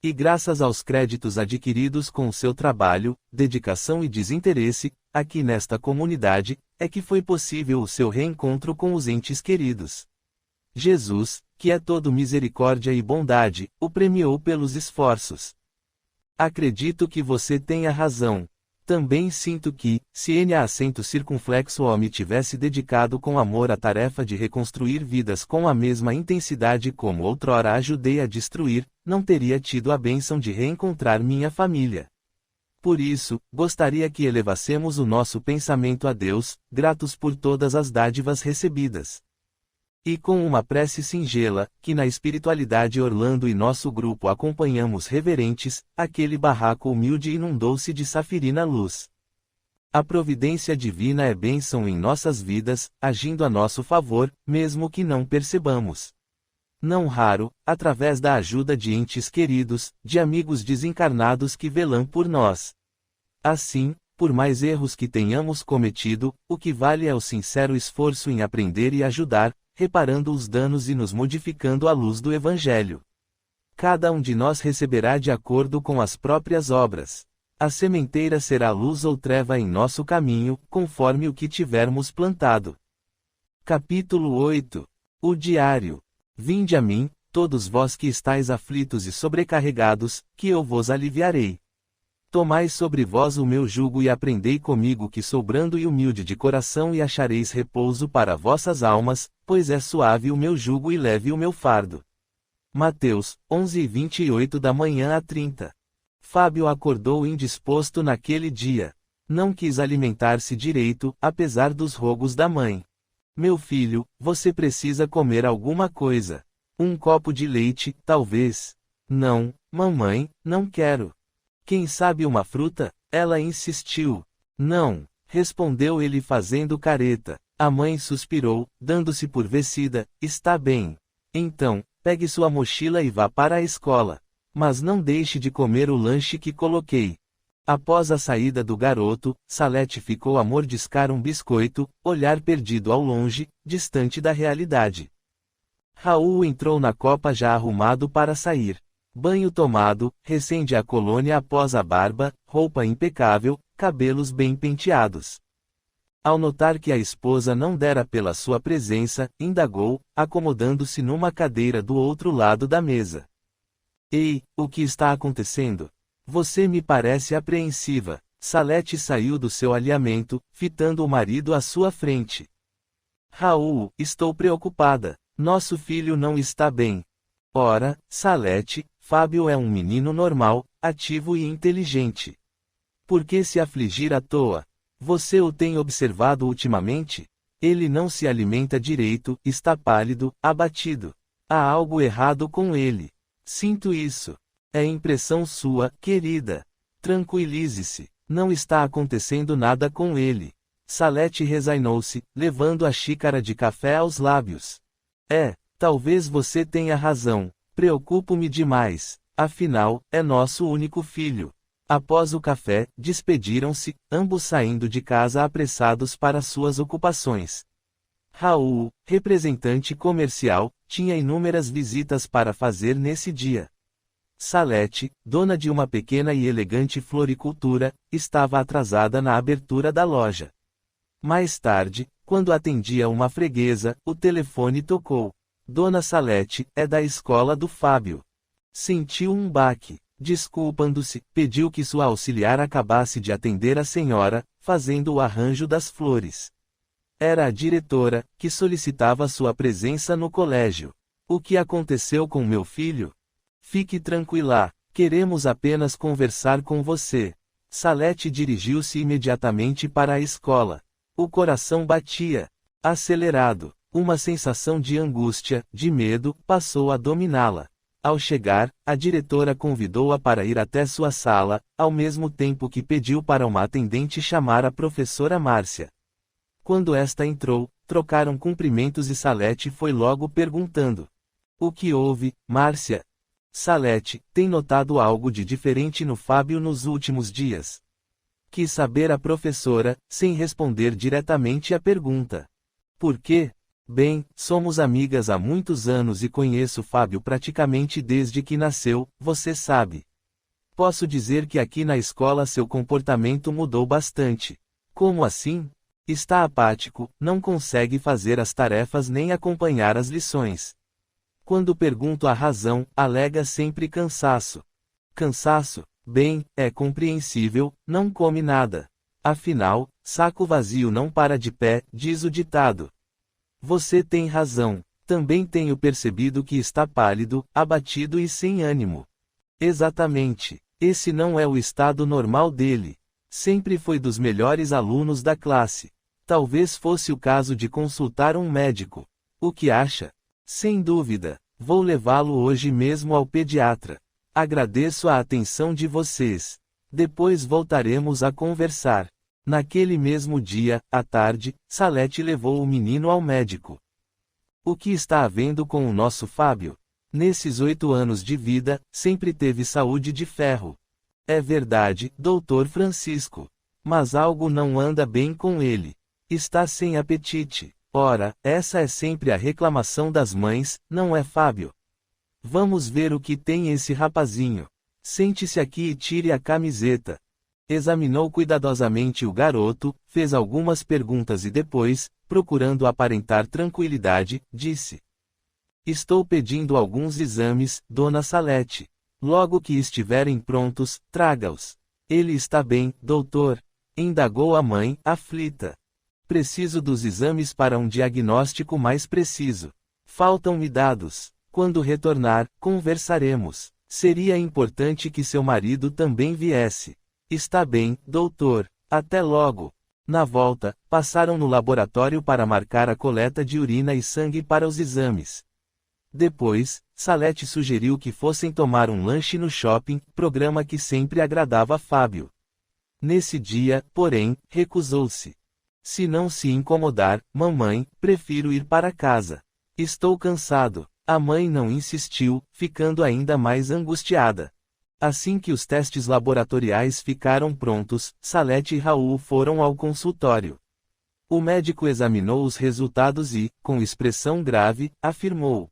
Speaker 1: E graças aos créditos adquiridos com o seu trabalho, dedicação e desinteresse, aqui nesta comunidade, é que foi possível o seu reencontro com os entes queridos. Jesus, que é todo misericórdia e bondade, o premiou pelos esforços. Acredito que você tenha razão. Também sinto que, se N acento circunflexo O me tivesse dedicado com amor à tarefa de reconstruir vidas com a mesma intensidade como outrora ajudei a destruir, não teria tido a bênção de reencontrar minha família. Por isso, gostaria que elevássemos o nosso pensamento a Deus, gratos por todas as dádivas recebidas. E com uma prece singela, que na espiritualidade Orlando e nosso grupo acompanhamos reverentes, aquele barraco humilde inundou-se de safirina luz. A providência divina é bênção em nossas vidas, agindo a nosso favor, mesmo que não percebamos. Não raro, através da ajuda de entes queridos, de amigos desencarnados que velam por nós. Assim, por mais erros que tenhamos cometido, o que vale é o sincero esforço em aprender e ajudar, reparando os danos e nos modificando à luz do Evangelho. Cada um de nós receberá de acordo com as próprias obras. A sementeira será luz ou treva em nosso caminho, conforme o que tivermos plantado. Capítulo 8. O Diário. Vinde a mim, todos vós que estáis aflitos e sobrecarregados, que eu vos aliviarei. Tomai sobre vós o meu jugo e aprendei comigo que sou brando e humilde de coração e achareis repouso para vossas almas, pois é suave o meu jugo e leve o meu fardo. Mateus, 11:28 da manhã a 30. Fábio acordou indisposto naquele dia. Não quis alimentar-se direito, apesar dos rogos da mãe. Meu filho, você precisa comer alguma coisa. Um copo de leite, talvez. Não, mamãe, não quero. Quem sabe uma fruta? Ela insistiu. Não, respondeu ele fazendo careta. A mãe suspirou, dando-se por vencida. Está bem. Então, pegue sua mochila e vá para a escola. Mas não deixe de comer o lanche que coloquei. Após a saída do garoto, Salete ficou a mordiscar um biscoito, olhar perdido ao longe, distante da realidade. Raul entrou na copa já arrumado para sair. Banho tomado, recende a colônia após a barba, roupa impecável, cabelos bem penteados. Ao notar que a esposa não dera pela sua presença, indagou, acomodando-se numa cadeira do outro lado da mesa. Ei, o que está acontecendo? Você me parece apreensiva. Salete saiu do seu alinhamento, fitando o marido à sua frente. Raul, estou preocupada. Nosso filho não está bem. Ora, Salete, Fábio é um menino normal, ativo e inteligente. Por que se afligir à toa? Você o tem observado ultimamente? Ele não se alimenta direito, está pálido, abatido. Há algo errado com ele. Sinto isso. É impressão sua, querida. Tranquilize-se. Não está acontecendo nada com ele. Salete resainou-se, levando a xícara de café aos lábios. Talvez você tenha razão. Preocupo-me demais. Afinal, é nosso único filho. Após o café, despediram-se, ambos saindo de casa apressados para suas ocupações. Raul, representante comercial, tinha inúmeras visitas para fazer nesse dia. Salete, dona de uma pequena e elegante floricultura, estava atrasada na abertura da loja. Mais tarde, quando atendia uma freguesa, o telefone tocou. Dona Salete, é da escola do Fábio. Sentiu um baque. Desculpando-se, pediu que sua auxiliar acabasse de atender a senhora, fazendo o arranjo das flores. Era a diretora, que solicitava sua presença no colégio. O que aconteceu com meu filho? Fique tranquila, queremos apenas conversar com você. Salete dirigiu-se imediatamente para a escola. O coração batia acelerado. Uma sensação de angústia, de medo, passou a dominá-la. Ao chegar, a diretora convidou-a para ir até sua sala, ao mesmo tempo que pediu para uma atendente chamar a professora Márcia. Quando esta entrou, trocaram cumprimentos e Salete foi logo perguntando: o que houve, Márcia? Salete, tem notado algo de diferente no Fábio nos últimos dias? Quis saber a professora, sem responder diretamente à pergunta. Por quê? Bem, somos amigas há muitos anos e conheço Fábio praticamente desde que nasceu, você sabe. Posso dizer que aqui na escola seu comportamento mudou bastante. Como assim? Está apático, não consegue fazer as tarefas nem acompanhar as lições. Quando pergunto a razão, alega sempre cansaço. Cansaço? Bem, é compreensível, não come nada. Afinal, saco vazio não para de pé, diz o ditado. Você tem razão. Também tenho percebido que está pálido, abatido e sem ânimo. Exatamente. Esse não é o estado normal dele. Sempre foi dos melhores alunos da classe. Talvez fosse o caso de consultar um médico. O que acha? Sem dúvida. Vou levá-lo hoje mesmo ao pediatra. Agradeço a atenção de vocês. Depois voltaremos a conversar. Naquele mesmo dia, à tarde, Salete levou o menino ao médico. O que está havendo com o nosso Fábio? Nesses 8 anos de vida, sempre teve saúde de ferro. É verdade, doutor Francisco. Mas algo não anda bem com ele. Está sem apetite. Ora, essa é sempre a reclamação das mães, não é, Fábio? Vamos ver o que tem esse rapazinho. Sente-se aqui e tire a camiseta. Examinou cuidadosamente o garoto, fez algumas perguntas e depois, procurando aparentar tranquilidade, disse: estou pedindo alguns exames, dona Salete. Logo que estiverem prontos, traga-os. Ele está bem, doutor? Indagou a mãe, aflita. Preciso dos exames para um diagnóstico mais preciso. Faltam-me dados. Quando retornar, conversaremos. Seria importante que seu marido também viesse. Está bem, doutor. Até logo. Na volta, passaram no laboratório para marcar a coleta de urina e sangue para os exames. Depois, Salete sugeriu que fossem tomar um lanche no shopping, programa que sempre agradava a Fábio. Nesse dia, porém, recusou-se. Se não se incomodar, mamãe, prefiro ir para casa. Estou cansado. A mãe não insistiu, ficando ainda mais angustiada. Assim que os testes laboratoriais ficaram prontos, Salete e Raul foram ao consultório. O médico examinou os resultados e, com expressão grave, afirmou: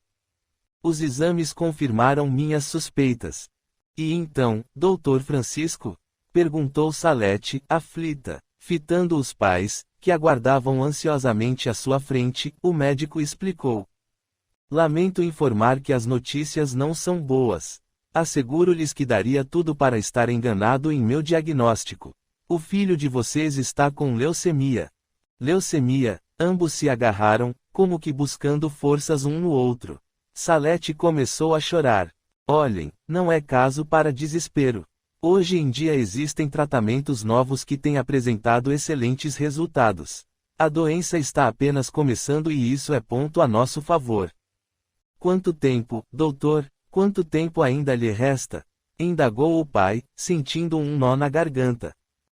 Speaker 1: os exames confirmaram minhas suspeitas. E então, doutor Francisco? Perguntou Salete, aflita. Fitando os pais, que aguardavam ansiosamente à sua frente, o médico explicou: lamento informar que as notícias não são boas. Asseguro-lhes que daria tudo para estar enganado em meu diagnóstico. O filho de vocês está com leucemia. Leucemia, ambos se agarraram, como que buscando forças um no outro. Salete começou a chorar. Olhem, não é caso para desespero. Hoje em dia existem tratamentos novos que têm apresentado excelentes resultados. A doença está apenas começando e isso é ponto a nosso favor. Quanto tempo, doutor? Quanto tempo ainda lhe resta? Indagou o pai, sentindo um nó na garganta.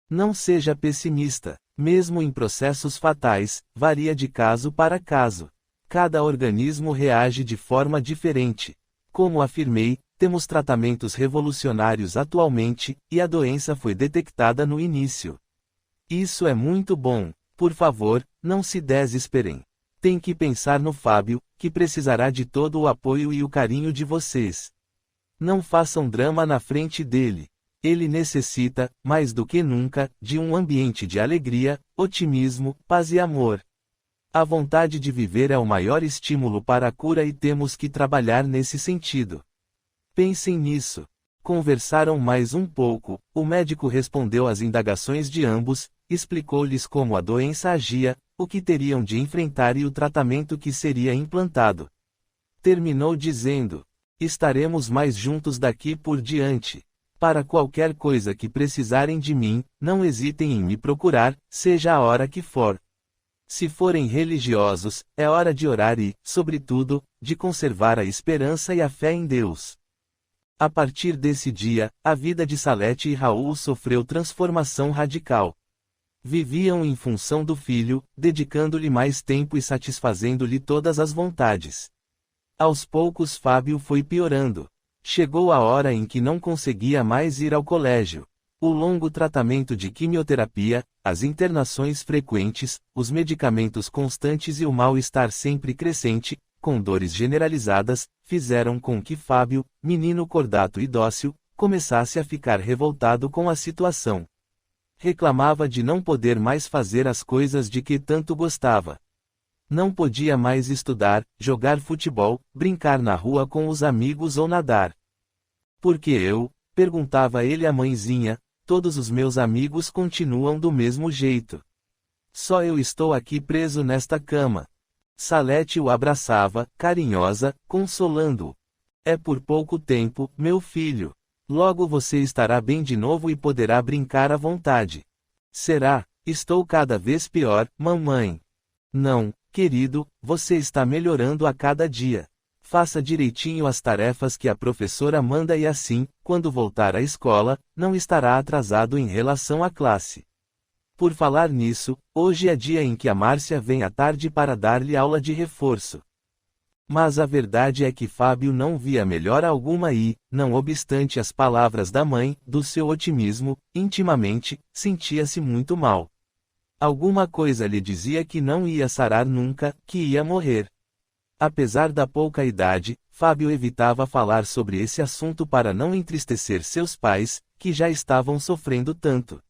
Speaker 1: Não seja pessimista. Mesmo em processos fatais, varia de caso para caso. Cada organismo reage de forma diferente. Como afirmei, temos tratamentos revolucionários atualmente, e a doença foi detectada no início. Isso é muito bom. Por favor, não se desesperem. Tem que pensar no Fábio, que precisará de todo o apoio e o carinho de vocês. Não façam drama na frente dele. Ele necessita, mais do que nunca, de um ambiente de alegria, otimismo, paz e amor. A vontade de viver é o maior estímulo para a cura e temos que trabalhar nesse sentido. Pensem nisso. Conversaram mais um pouco, o médico respondeu às indagações de ambos, explicou-lhes como a doença agia, o que teriam de enfrentar e o tratamento que seria implantado. Terminou dizendo: estaremos mais juntos daqui por diante. Para qualquer coisa que precisarem de mim, não hesitem em me procurar, seja a hora que for. Se forem religiosos, é hora de orar e, sobretudo, de conservar a esperança e a fé em Deus. A partir desse dia, a vida de Salete e Raul sofreu transformação radical. Viviam em função do filho, dedicando-lhe mais tempo e satisfazendo-lhe todas as vontades. Aos poucos Fábio foi piorando. Chegou a hora em que não conseguia mais ir ao colégio. O longo tratamento de quimioterapia, as internações frequentes, os medicamentos constantes e o mal-estar sempre crescente, com dores generalizadas, fizeram com que Fábio, menino cordato e dócil, começasse a ficar revoltado com a situação. Reclamava de não poder mais fazer as coisas de que tanto gostava. Não podia mais estudar, jogar futebol, brincar na rua com os amigos ou nadar. Por que eu? Perguntava ele à mãezinha, todos os meus amigos continuam do mesmo jeito. Só eu estou aqui preso nesta cama. Salete o abraçava, carinhosa, consolando-o. É por pouco tempo, meu filho. Logo você estará bem de novo e poderá brincar à vontade. Será? Estou cada vez pior, mamãe. Não, querido, você está melhorando a cada dia. Faça direitinho as tarefas que a professora manda e assim, quando voltar à escola, não estará atrasado em relação à classe. Por falar nisso, hoje é dia em que a Márcia vem à tarde para dar-lhe aula de reforço. Mas a verdade é que Fábio não via melhora alguma e, não obstante as palavras da mãe, do seu otimismo, intimamente, sentia-se muito mal. Alguma coisa lhe dizia que não ia sarar nunca, que ia morrer. Apesar da pouca idade, Fábio evitava falar sobre esse assunto para não entristecer seus pais, que já estavam sofrendo tanto.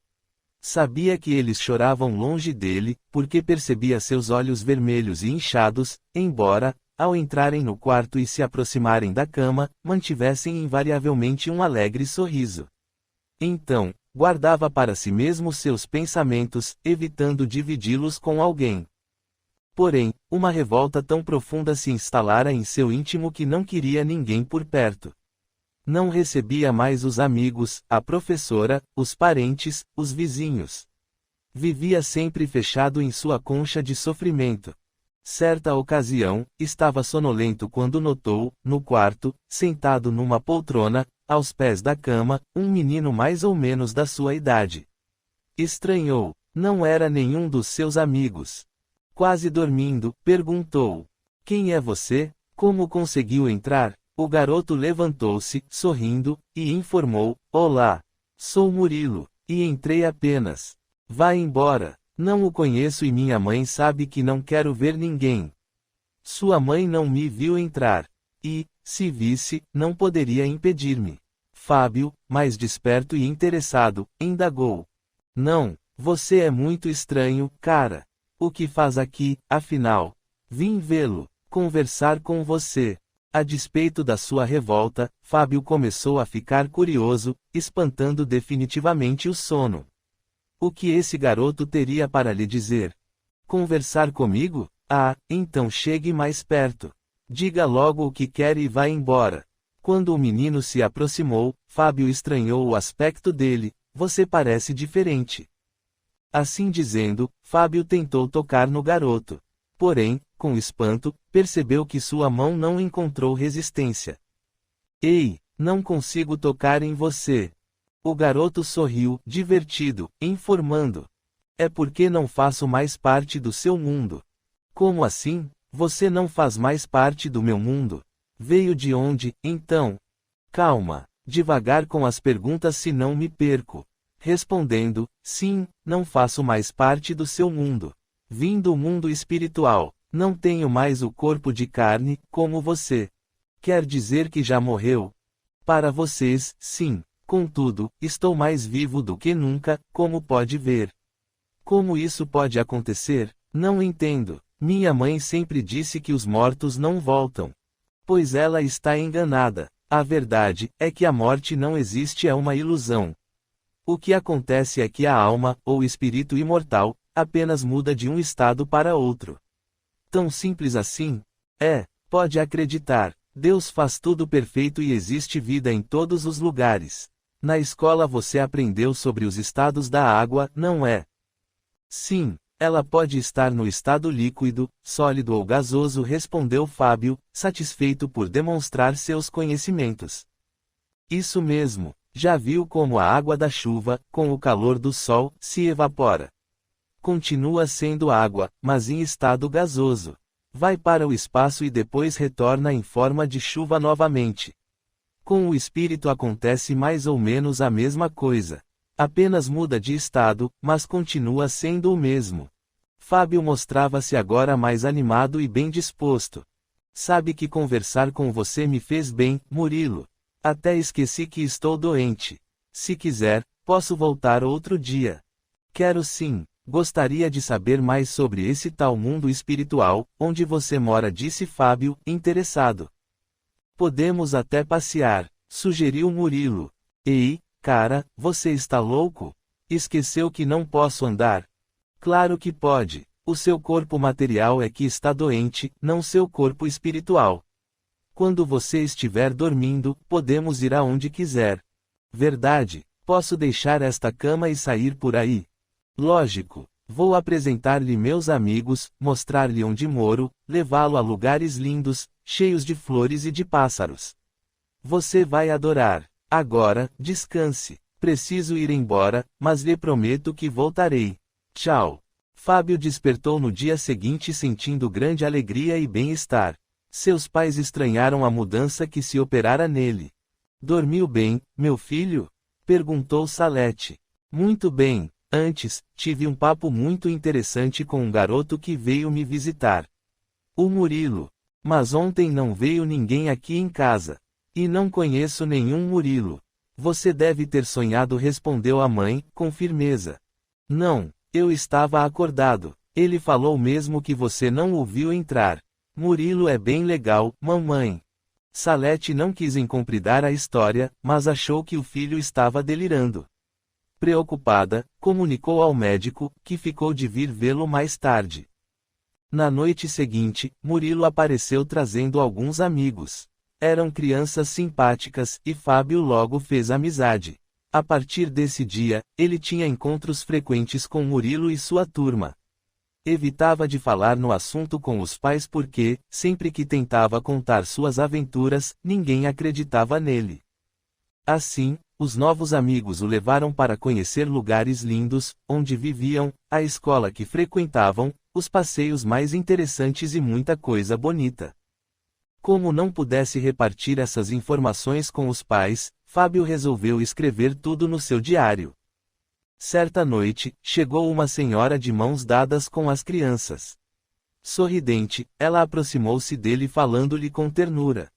Speaker 1: Sabia que eles choravam longe dele, porque percebia seus olhos vermelhos e inchados, embora, ao entrarem no quarto e se aproximarem da cama, mantivessem invariavelmente um alegre sorriso. Então, guardava para si mesmo seus pensamentos, evitando dividi-los com alguém. Porém, uma revolta tão profunda se instalara em seu íntimo que não queria ninguém por perto. Não recebia mais os amigos, a professora, os parentes, os vizinhos. Vivia sempre fechado em sua concha de sofrimento. Certa ocasião, estava sonolento quando notou, no quarto, sentado numa poltrona, aos pés da cama, um menino mais ou menos da sua idade. Estranhou. Não era nenhum dos seus amigos. Quase dormindo, perguntou: "Quem é você? Como conseguiu entrar?" O garoto levantou-se, sorrindo, e informou: "Olá. Sou Murilo, e entrei apenas. Vá embora. Não o conheço e minha mãe sabe que não quero ver ninguém. Sua mãe não me viu entrar. E, se visse, não poderia impedir-me." Fábio, mais desperto e interessado, indagou: "Não, você é muito estranho, cara. O que faz aqui, afinal?" "Vim vê-lo, conversar com você." A despeito da sua revolta, Fábio começou a ficar curioso, espantando definitivamente o sono. O que esse garoto teria para lhe dizer? Conversar comigo? Ah, então chegue mais perto. Diga logo o que quer e vá embora. Quando o menino se aproximou, Fábio estranhou o aspecto dele. "Você parece diferente." Assim dizendo, Fábio tentou tocar no garoto. Porém, com espanto, percebeu que sua mão não encontrou resistência. "Ei, não consigo tocar em você." O garoto sorriu, divertido, informando: É porque não faço mais parte do seu mundo. Como assim? Você não faz mais parte do meu mundo? Veio de onde, então? Calma, devagar com as perguntas senão me perco. Respondendo, sim, não faço mais parte do seu mundo. Vim do mundo espiritual. Não tenho mais o corpo de carne, como você. Quer dizer que já morreu? Para vocês, sim. Contudo, estou mais vivo do que nunca, como pode ver. Como isso pode acontecer? Não entendo. Minha mãe sempre disse que os mortos não voltam. Pois ela está enganada. A verdade é que a morte não existe, é uma ilusão. O que acontece é que a alma, ou espírito imortal, apenas muda de um estado para outro. Tão simples assim? É, pode acreditar. Deus faz tudo perfeito e existe vida em todos os lugares. Na escola você aprendeu sobre os estados da água, não é? Sim, ela pode estar no estado líquido, sólido ou gasoso, respondeu Fábio, satisfeito por demonstrar seus conhecimentos. Isso mesmo, já viu como a água da chuva, com o calor do sol, se evapora. Continua sendo água, mas em estado gasoso. Vai para o espaço e depois retorna em forma de chuva novamente. Com o espírito acontece mais ou menos a mesma coisa. Apenas muda de estado, mas continua sendo o mesmo. Fábio mostrava-se agora mais animado e bem disposto. Sabe que conversar com você me fez bem, Murilo. Até esqueci que estou doente. Se quiser, posso voltar outro dia. Quero sim. Gostaria de saber mais sobre esse tal mundo espiritual, onde você mora, disse Fábio, interessado. Podemos até passear, sugeriu Murilo. Ei, cara, você está louco? Esqueceu que não posso andar? Claro que pode. O seu corpo material é que está doente, não seu corpo espiritual. Quando você estiver dormindo, podemos ir aonde quiser. Verdade, posso deixar esta cama e sair por aí. Lógico. Vou apresentar-lhe meus amigos, mostrar-lhe onde moro, levá-lo a lugares lindos, cheios de flores e de pássaros. Você vai adorar. Agora, descanse. Preciso ir embora, mas lhe prometo que voltarei. Tchau. Fábio despertou no dia seguinte sentindo grande alegria e bem-estar. Seus pais estranharam a mudança que se operara nele. Dormiu bem, meu filho? Perguntou Salete. Muito bem. Antes, tive um papo muito interessante com um garoto que veio me visitar. O Murilo. Mas ontem não veio ninguém aqui em casa. E não conheço nenhum Murilo. Você deve ter sonhado, respondeu a mãe, com firmeza. Não, eu estava acordado. Ele falou mesmo que você não o viu entrar. Murilo é bem legal, mamãe. Salete não quis incompridar a história, mas achou que o filho estava delirando. Preocupada, comunicou ao médico, que ficou de vir vê-lo mais tarde. Na noite seguinte, Murilo apareceu trazendo alguns amigos. Eram crianças simpáticas, e Fábio logo fez amizade. A partir desse dia, ele tinha encontros frequentes com Murilo e sua turma. Evitava de falar no assunto com os pais porque, sempre que tentava contar suas aventuras, ninguém acreditava nele. Assim, os novos amigos o levaram para conhecer lugares lindos, onde viviam, a escola que frequentavam, os passeios mais interessantes e muita coisa bonita. Como não pudesse repartir essas informações com os pais, Fábio resolveu escrever tudo no seu diário. Certa noite, chegou uma senhora de mãos dadas com as crianças. Sorridente, ela aproximou-se dele falando-lhe com ternura.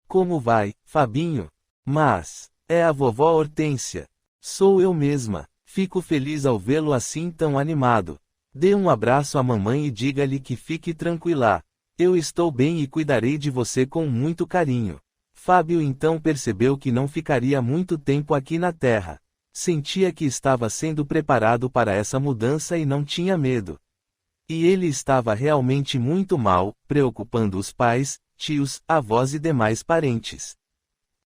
Speaker 1: Como vai, Fabinho? Mas, é a vovó Hortência. Sou eu mesma. Fico feliz ao vê-lo assim tão animado. Dê um abraço à mamãe e diga-lhe que fique tranquila. Eu estou bem e cuidarei de você com muito carinho. Fábio então percebeu que não ficaria muito tempo aqui na Terra. Sentia que estava sendo preparado para essa mudança e não tinha medo. E ele estava realmente muito mal, preocupando os pais, tios, avós e demais parentes.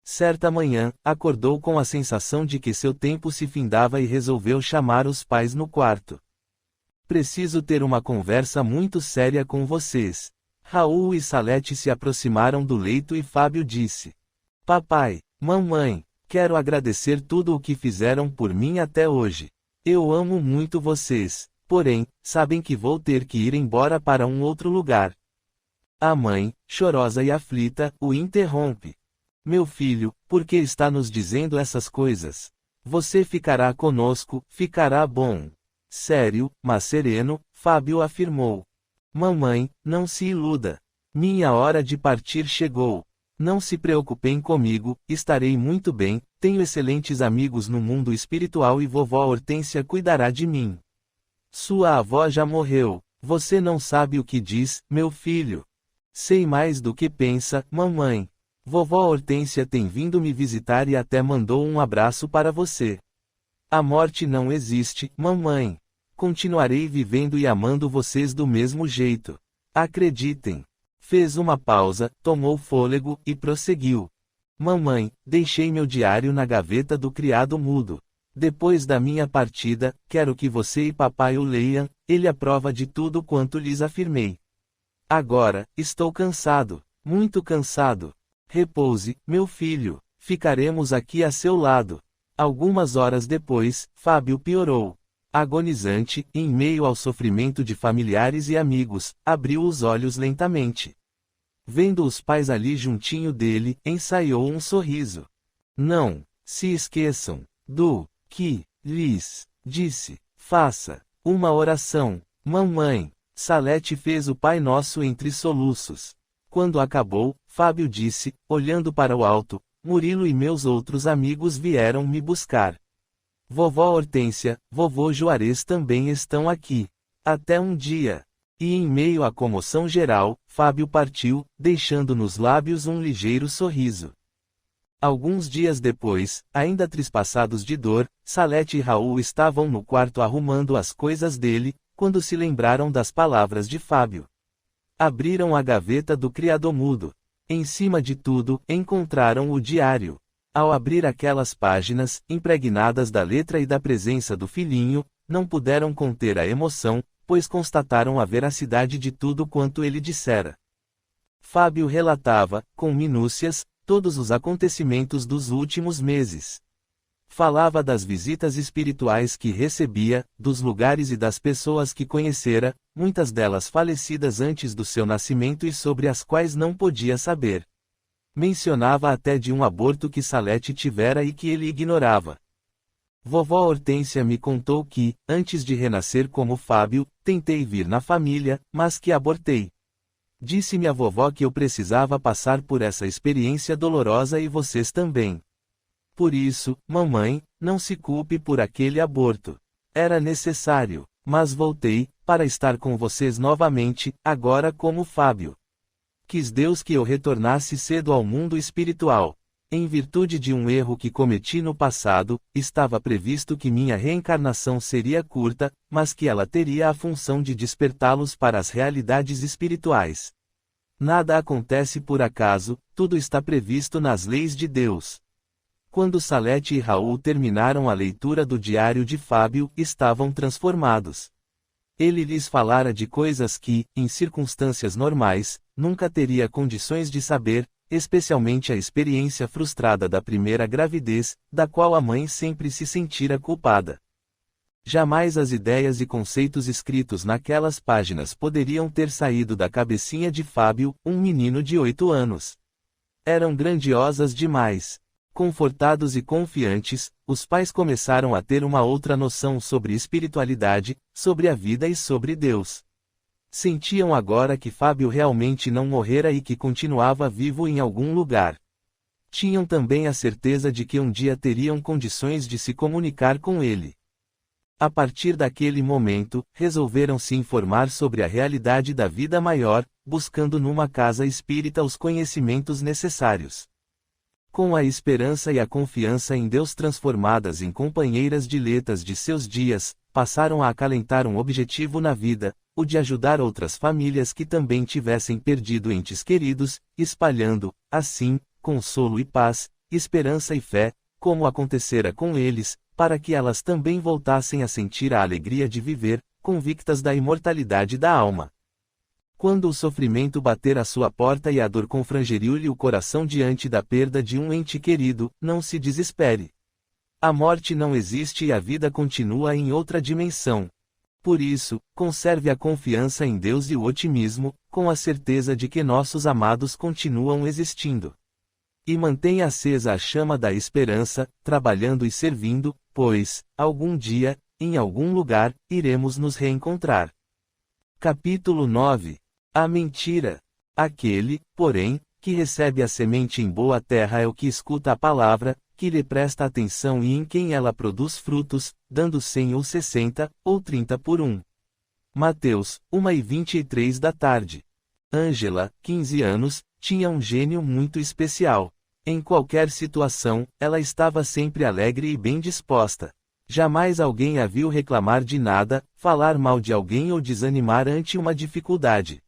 Speaker 1: Certa manhã, acordou com a sensação de que seu tempo se findava e resolveu chamar os pais no quarto. Preciso ter uma conversa muito séria com vocês. Raul e Salete se aproximaram do leito e Fábio disse: Papai, mamãe, quero agradecer tudo o que fizeram por mim até hoje. Eu amo muito vocês. Porém, sabem que vou ter que ir embora para um outro lugar. A mãe, chorosa e aflita, o interrompe. Meu filho, por que está nos dizendo essas coisas? Você ficará conosco, ficará bom. Sério, mas sereno, Fábio afirmou. Mamãe, não se iluda. Minha hora de partir chegou. Não se preocupem comigo, estarei muito bem, tenho excelentes amigos no mundo espiritual e vovó Hortência cuidará de mim. Sua avó já morreu. Você não sabe o que diz, meu filho. Sei mais do que pensa, mamãe. Vovó Hortência tem vindo me visitar e até mandou um abraço para você. A morte não existe, mamãe. Continuarei vivendo e amando vocês do mesmo jeito. Acreditem. Fez uma pausa, tomou fôlego, e prosseguiu. Mamãe, deixei meu diário na gaveta do criado mudo. Depois da minha partida, quero que você e papai o leiam, ele aprova de tudo quanto lhes afirmei. Agora, estou cansado, muito cansado. Repouse, meu filho, ficaremos aqui a seu lado. Algumas horas depois, Fábio piorou. Agonizante, em meio ao sofrimento de familiares e amigos, abriu os olhos lentamente. Vendo os pais ali juntinho dele, ensaiou um sorriso. Não se esqueçam do que lhes disse. Faça uma oração. Mamãe. Salete fez o Pai Nosso entre soluços. Quando acabou, Fábio disse, olhando para o alto, Murilo e meus outros amigos vieram me buscar. Vovó Hortência, vovô Juarez também estão aqui. Até um dia. E em meio à comoção geral, Fábio partiu, deixando nos lábios um ligeiro sorriso. Alguns dias depois, ainda trispassados de dor, Salete e Raul estavam no quarto arrumando as coisas dele, quando se lembraram das palavras de Fábio. Abriram a gaveta do criado mudo. Em cima de tudo, encontraram o diário. Ao abrir aquelas páginas, impregnadas da letra e da presença do filhinho, não puderam conter a emoção, pois constataram a veracidade de tudo quanto ele dissera. Fábio relatava, com minúcias, todos os acontecimentos dos últimos meses. Falava das visitas espirituais que recebia, dos lugares e das pessoas que conhecera, muitas delas falecidas antes do seu nascimento e sobre as quais não podia saber. Mencionava até de um aborto que Salete tivera e que ele ignorava. Vovó Hortência me contou que, antes de renascer como Fábio, tentei vir na família, mas que abortei. Disse-me a vovó que eu precisava passar por essa experiência dolorosa e vocês também. Por isso, mamãe, não se culpe por aquele aborto. Era necessário, mas voltei, para estar com vocês novamente, agora como Fábio. Quis Deus que eu retornasse cedo ao mundo espiritual. Em virtude de um erro que cometi no passado, estava previsto que minha reencarnação seria curta, mas que ela teria a função de despertá-los para as realidades espirituais. Nada acontece por acaso, tudo está previsto nas leis de Deus. Quando Salete e Raul terminaram a leitura do diário de Fábio, estavam transformados. Ele lhes falara de coisas que, em circunstâncias normais, nunca teria condições de saber, especialmente a experiência frustrada da primeira gravidez, da qual a mãe sempre se sentira culpada. Jamais as ideias e conceitos escritos naquelas páginas poderiam ter saído da cabecinha de Fábio, um menino de 8 anos. Eram grandiosas demais. Confortados e confiantes, os pais começaram a ter uma outra noção sobre espiritualidade, sobre a vida e sobre Deus. Sentiam agora que Fábio realmente não morrera e que continuava vivo em algum lugar. Tinham também a certeza de que um dia teriam condições de se comunicar com ele. A partir daquele momento, resolveram se informar sobre a realidade da vida maior, buscando numa casa espírita os conhecimentos necessários. Com a esperança e a confiança em Deus transformadas em companheiras diletas de seus dias, passaram a acalentar um objetivo na vida, o de ajudar outras famílias que também tivessem perdido entes queridos, espalhando, assim, consolo e paz, esperança e fé, como acontecera com eles, para que elas também voltassem a sentir a alegria de viver, convictas da imortalidade da alma. Quando o sofrimento bater à sua porta e a dor confrangeriu-lhe o coração diante da perda de um ente querido, não se desespere. A morte não existe e a vida continua em outra dimensão. Por isso, conserve a confiança em Deus e o otimismo, com a certeza de que nossos amados continuam existindo. E mantenha acesa a chama da esperança, trabalhando e servindo, pois, algum dia, em algum lugar, iremos nos reencontrar. Capítulo 9. A mentira. Aquele, porém, que recebe a semente em boa terra é o que escuta a palavra, que lhe presta atenção e em quem ela produz frutos, dando 100 ou 60, ou 30 por 1. Mateus, 1h23 da tarde. Ângela, 15 anos, tinha um gênio muito especial. Em qualquer situação, ela estava sempre alegre e bem disposta. Jamais alguém a viu reclamar de nada, falar mal de alguém ou desanimar ante uma dificuldade.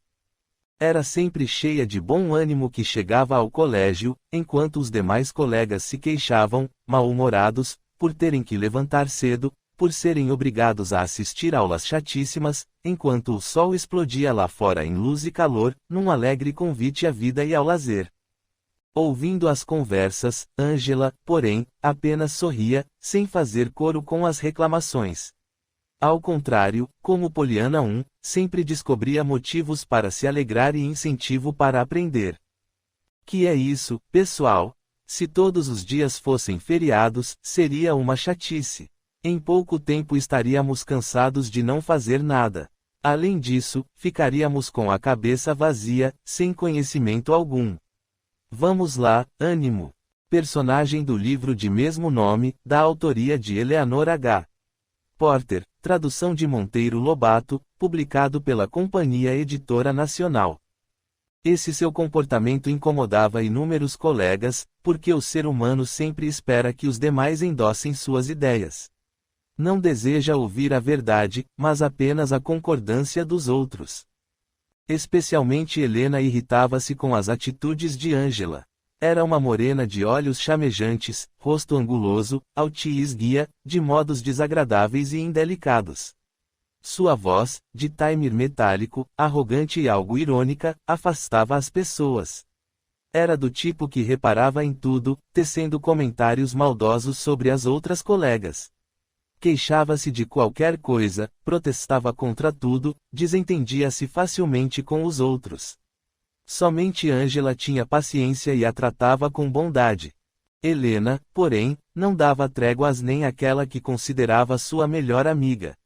Speaker 1: Era sempre cheia de bom ânimo que chegava ao colégio, enquanto os demais colegas se queixavam, mal-humorados, por terem que levantar cedo, por serem obrigados a assistir aulas chatíssimas, enquanto o sol explodia lá fora em luz e calor, num alegre convite à vida e ao lazer. Ouvindo as conversas, Ângela, porém, apenas sorria, sem fazer coro com as reclamações. Ao contrário, como Poliana 1, sempre descobria motivos para se alegrar e incentivo para aprender. Que é isso, pessoal? Se todos os dias fossem feriados, seria uma chatice. Em pouco tempo estaríamos cansados de não fazer nada. Além disso, ficaríamos com a cabeça vazia, sem conhecimento algum. Vamos lá, ânimo. Personagem do livro de mesmo nome, da autoria de Eleanor H. Porter, tradução de Monteiro Lobato, publicado pela Companhia Editora Nacional. Esse seu comportamento incomodava inúmeros colegas, porque o ser humano sempre espera que os demais endossem suas ideias. Não deseja ouvir a verdade, mas apenas a concordância dos outros. Especialmente Helena irritava-se com as atitudes de Ângela. Era uma morena de olhos chamejantes, rosto anguloso, alta e esguia, de modos desagradáveis e indelicados. Sua voz, de timbre metálico, arrogante e algo irônica, afastava as pessoas. Era do tipo que reparava em tudo, tecendo comentários maldosos sobre as outras colegas. Queixava-se de qualquer coisa, protestava contra tudo, desentendia-se facilmente com os outros. Somente Ângela tinha paciência e a tratava com bondade. Helena, porém, não dava tréguas nem àquela que considerava sua melhor amiga.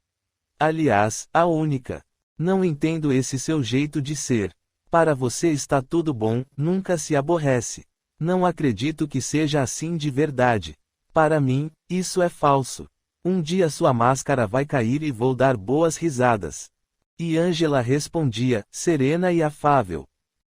Speaker 1: Aliás, a única. Não entendo esse seu jeito de ser. Para você está tudo bom, nunca se aborrece. Não acredito que seja assim de verdade. Para mim, isso é falso. Um dia sua máscara vai cair e vou dar boas risadas. E Ângela respondia, serena e afável.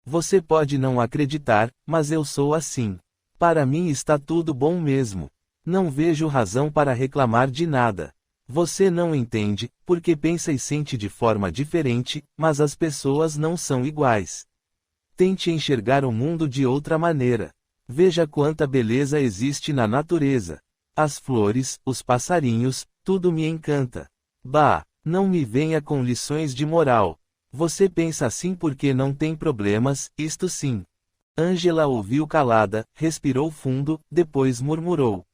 Speaker 1: Você pode não acreditar, mas eu sou assim. Para mim está tudo bom mesmo. Não vejo razão para reclamar de nada. Você não entende, porque pensa e sente de forma diferente, mas as pessoas não são iguais. Tente enxergar o mundo de outra maneira. Veja quanta beleza existe na natureza. As flores, os passarinhos, tudo me encanta. Bah, não me venha com lições de moral. Você pensa assim porque não tem problemas, isto sim. Ângela ouviu calada, respirou fundo, depois murmurou.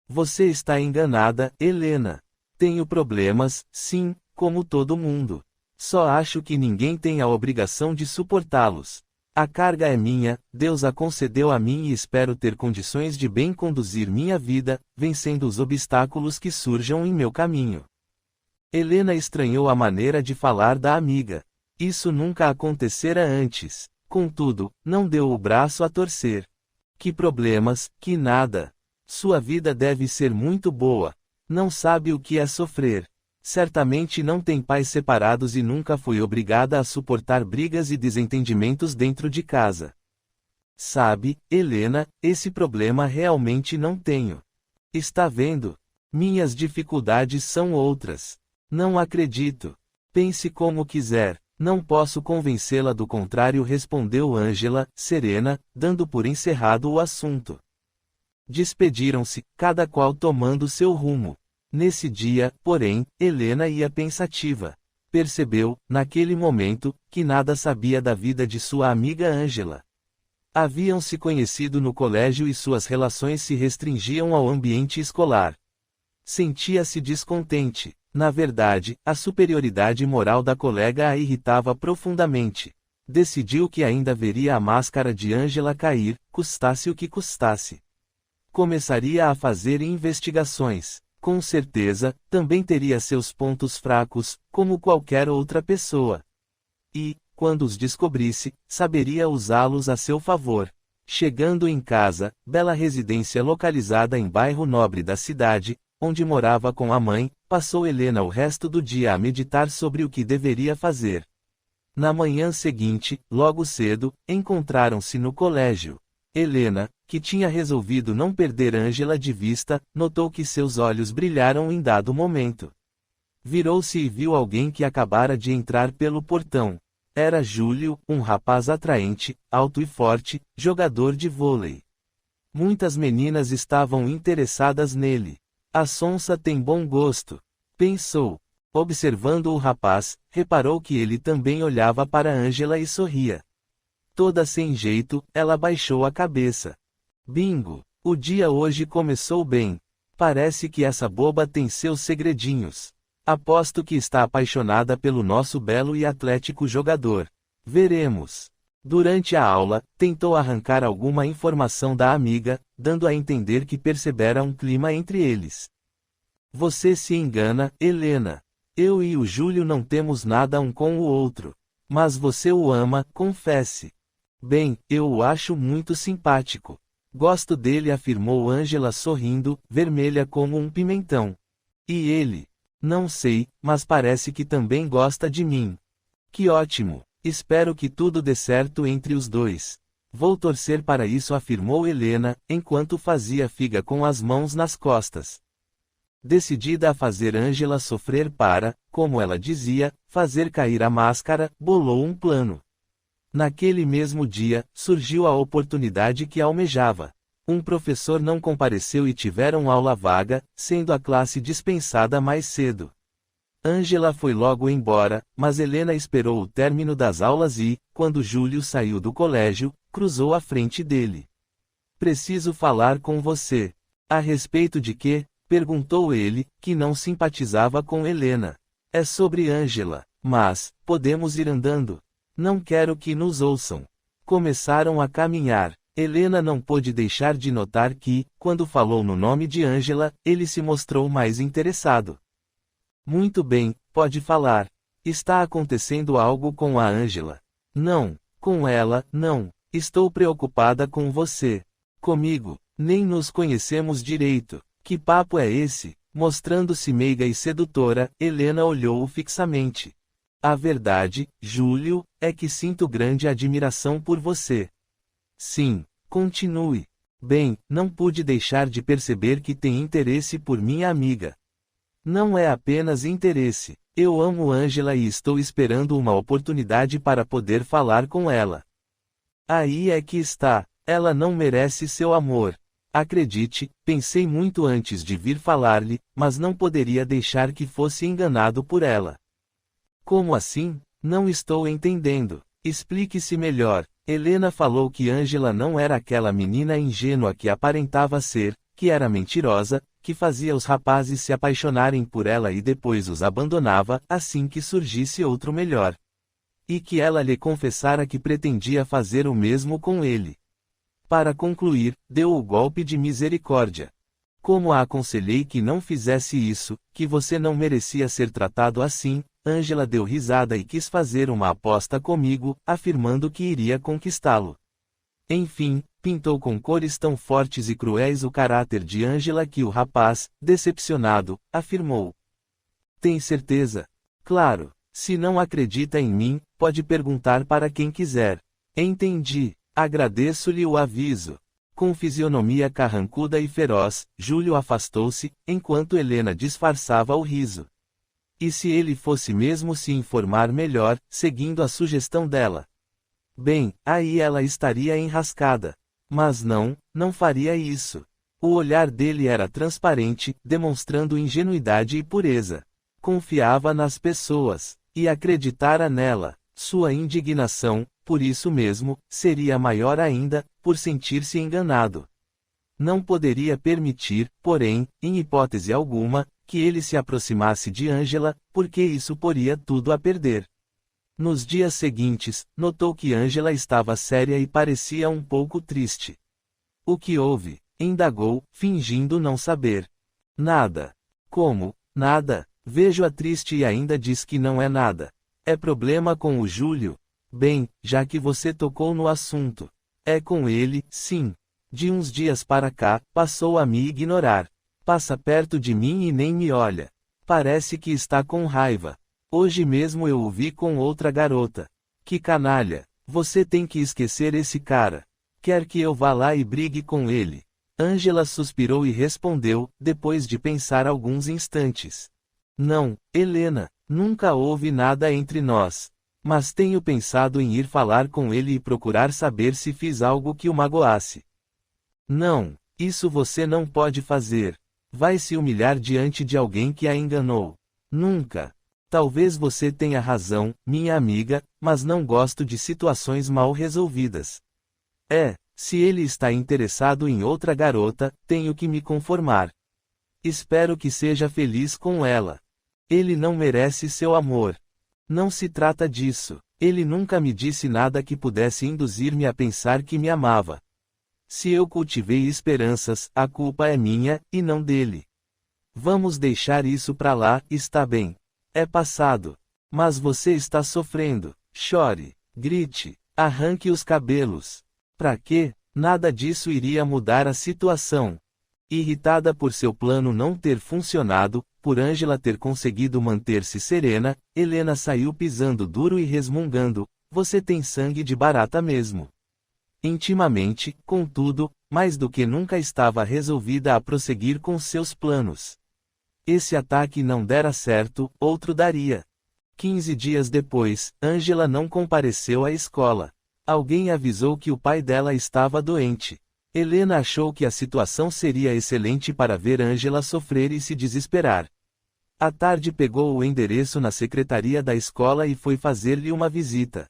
Speaker 1: Você está enganada, Helena. Tenho problemas, sim, como todo mundo. Só acho que ninguém tem a obrigação de suportá-los. A carga é minha, Deus a concedeu a mim e espero ter condições de bem conduzir minha vida, vencendo os obstáculos que surjam em meu caminho. Helena estranhou a maneira de falar da amiga. Isso nunca acontecera antes. Contudo, não deu o braço a torcer. Que problemas, que nada. Sua vida deve ser muito boa. Não sabe o que é sofrer. Certamente não tem pais separados e nunca foi obrigada a suportar brigas e desentendimentos dentro de casa. Sabe, Helena, esse problema realmente não tenho. Está vendo? Minhas dificuldades são outras. Não acredito. Pense como quiser. Não posso convencê-la do contrário, respondeu Ângela, serena, dando por encerrado o assunto. Despediram-se, cada qual tomando seu rumo. Nesse dia, porém, Helena ia pensativa. Percebeu, naquele momento, que nada sabia da vida de sua amiga Ângela. Haviam se conhecido no colégio e suas relações se restringiam ao ambiente escolar. Sentia-se descontente. Na verdade, a superioridade moral da colega a irritava profundamente. Decidiu que ainda veria a máscara de Angela cair, custasse o que custasse. Começaria a fazer investigações. Com certeza, também teria seus pontos fracos, como qualquer outra pessoa. E, quando os descobrisse, saberia usá-los a seu favor. Chegando em casa, bela residência localizada em bairro nobre da cidade, onde morava com a mãe, passou Helena o resto do dia a meditar sobre o que deveria fazer. Na manhã seguinte, logo cedo, encontraram-se no colégio. Helena, que tinha resolvido não perder Angela de vista, notou que seus olhos brilharam em dado momento. Virou-se e viu alguém que acabara de entrar pelo portão. Era Júlio, um rapaz atraente, alto e forte, jogador de vôlei. Muitas meninas estavam interessadas nele. A sonsa tem bom gosto, pensou. Observando o rapaz, reparou que ele também olhava para Angela e sorria. Toda sem jeito, ela baixou a cabeça. Bingo! O dia hoje começou bem. Parece que essa boba tem seus segredinhos. Aposto que está apaixonada pelo nosso belo e atlético jogador. Veremos. Durante a aula, tentou arrancar alguma informação da amiga, dando a entender que percebera um clima entre eles. Você se engana, Helena. Eu e o Júlio não temos nada um com o outro. Mas você o ama, confesse. Bem, eu o acho muito simpático. Gosto dele, afirmou Angela sorrindo, vermelha como um pimentão. E ele? Não sei, mas parece que também gosta de mim. Que ótimo! Espero que tudo dê certo entre os dois. Vou torcer para isso, afirmou Helena, enquanto fazia figa com as mãos nas costas. Decidida a fazer Angela sofrer para, como ela dizia, fazer cair a máscara, bolou um plano. Naquele mesmo dia, surgiu a oportunidade que almejava. Um professor não compareceu e tiveram aula vaga, sendo a classe dispensada mais cedo. Angela foi logo embora, mas Helena esperou o término das aulas e, quando Júlio saiu do colégio, cruzou à frente dele. Preciso falar com você. A respeito de quê? Perguntou ele, que não simpatizava com Helena. É sobre Angela, mas, podemos ir andando. Não quero que nos ouçam. Começaram a caminhar. Helena não pôde deixar de notar que, quando falou no nome de Angela, ele se mostrou mais interessado. Muito bem, pode falar. Está acontecendo algo com a Angela? Não. Com ela, não. Estou preocupada com você. Comigo, nem nos conhecemos direito. Que papo é esse? Mostrando-se meiga e sedutora, Helena olhou-o fixamente. A verdade, Júlio, é que sinto grande admiração por você. Sim, continue. Bem, não pude deixar de perceber que tem interesse por minha amiga. Não é apenas interesse. Eu amo Angela e estou esperando uma oportunidade para poder falar com ela. Aí é que está. Ela não merece seu amor. Acredite, pensei muito antes de vir falar-lhe, mas não poderia deixar que fosse enganado por ela. Como assim? Não estou entendendo. Explique-se melhor. Helena falou que Angela não era aquela menina ingênua que aparentava ser, que era mentirosa, que fazia os rapazes se apaixonarem por ela e depois os abandonava, assim que surgisse outro melhor. E que ela lhe confessara que pretendia fazer o mesmo com ele. Para concluir, deu o golpe de misericórdia. Como a aconselhei que não fizesse isso, que você não merecia ser tratado assim, Angela deu risada e quis fazer uma aposta comigo, afirmando que iria conquistá-lo. Enfim, pintou com cores tão fortes e cruéis o caráter de Angela que o rapaz, decepcionado, afirmou. Tem certeza? Claro. Se não acredita em mim, pode perguntar para quem quiser. Entendi. Agradeço-lhe o aviso. Com fisionomia carrancuda e feroz, Júlio afastou-se, enquanto Helena disfarçava o riso. E se ele fosse mesmo se informar melhor, seguindo a sugestão dela? Bem, aí ela estaria enrascada. Mas não faria isso. O olhar dele era transparente, demonstrando ingenuidade e pureza. Confiava nas pessoas, e acreditara nela. Sua indignação, por isso mesmo, seria maior ainda, por sentir-se enganado. Não poderia permitir, porém, em hipótese alguma, que ele se aproximasse de Ângela, porque isso poria tudo a perder. Nos dias seguintes, notou que Ângela estava séria e parecia um pouco triste. O que houve? Indagou, fingindo não saber. Nada. Como? Nada? Vejo-a triste e ainda diz que não é nada. É problema com o Júlio? Bem, já que você tocou no assunto. É com ele, sim. De uns dias para cá, passou a me ignorar. Passa perto de mim e nem me olha. Parece que está com raiva. Hoje mesmo eu o vi com outra garota. Que canalha. Você tem que esquecer esse cara. Quer que eu vá lá e brigue com ele? Ângela suspirou e respondeu, depois de pensar alguns instantes. Não, Helena, nunca houve nada entre nós. Mas tenho pensado em ir falar com ele e procurar saber se fiz algo que o magoasse. Não, isso você não pode fazer. Vai se humilhar diante de alguém que a enganou. Nunca. Talvez você tenha razão, minha amiga, mas não gosto de situações mal resolvidas. Se ele está interessado em outra garota, tenho que me conformar. Espero que seja feliz com ela. Ele não merece seu amor. Não se trata disso. Ele nunca me disse nada que pudesse induzir-me a pensar que me amava. Se eu cultivei esperanças, a culpa é minha, e não dele. Vamos deixar isso pra lá, está bem. É passado. Mas você está sofrendo. Chore, grite, arranque os cabelos. Pra quê? Nada disso iria mudar a situação. Irritada por seu plano não ter funcionado, por Ângela ter conseguido manter-se serena, Helena saiu pisando duro e resmungando, você tem sangue de barata mesmo. Intimamente, contudo, mais do que nunca estava resolvida a prosseguir com seus planos. Esse ataque não dera certo, outro daria. 15 dias depois, Ângela não compareceu à escola. Alguém avisou que o pai dela estava doente. Helena achou que a situação seria excelente para ver Ângela sofrer e se desesperar. À tarde pegou o endereço na secretaria da escola e foi fazer-lhe uma visita.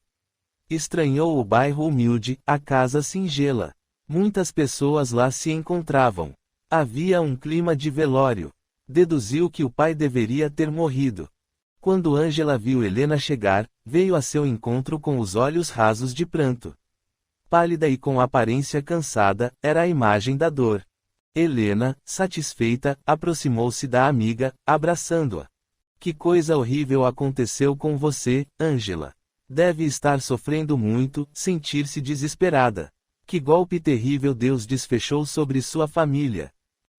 Speaker 1: Estranhou o bairro humilde, a casa singela. Muitas pessoas lá se encontravam. Havia um clima de velório. Deduziu que o pai deveria ter morrido. Quando Ângela viu Helena chegar, veio a seu encontro com os olhos rasos de pranto. Pálida e com aparência cansada, era a imagem da dor. Helena, satisfeita, aproximou-se da amiga, abraçando-a. Que coisa horrível aconteceu com você, Ângela. Deve estar sofrendo muito, sentir-se desesperada. Que golpe terrível Deus desfechou sobre sua família.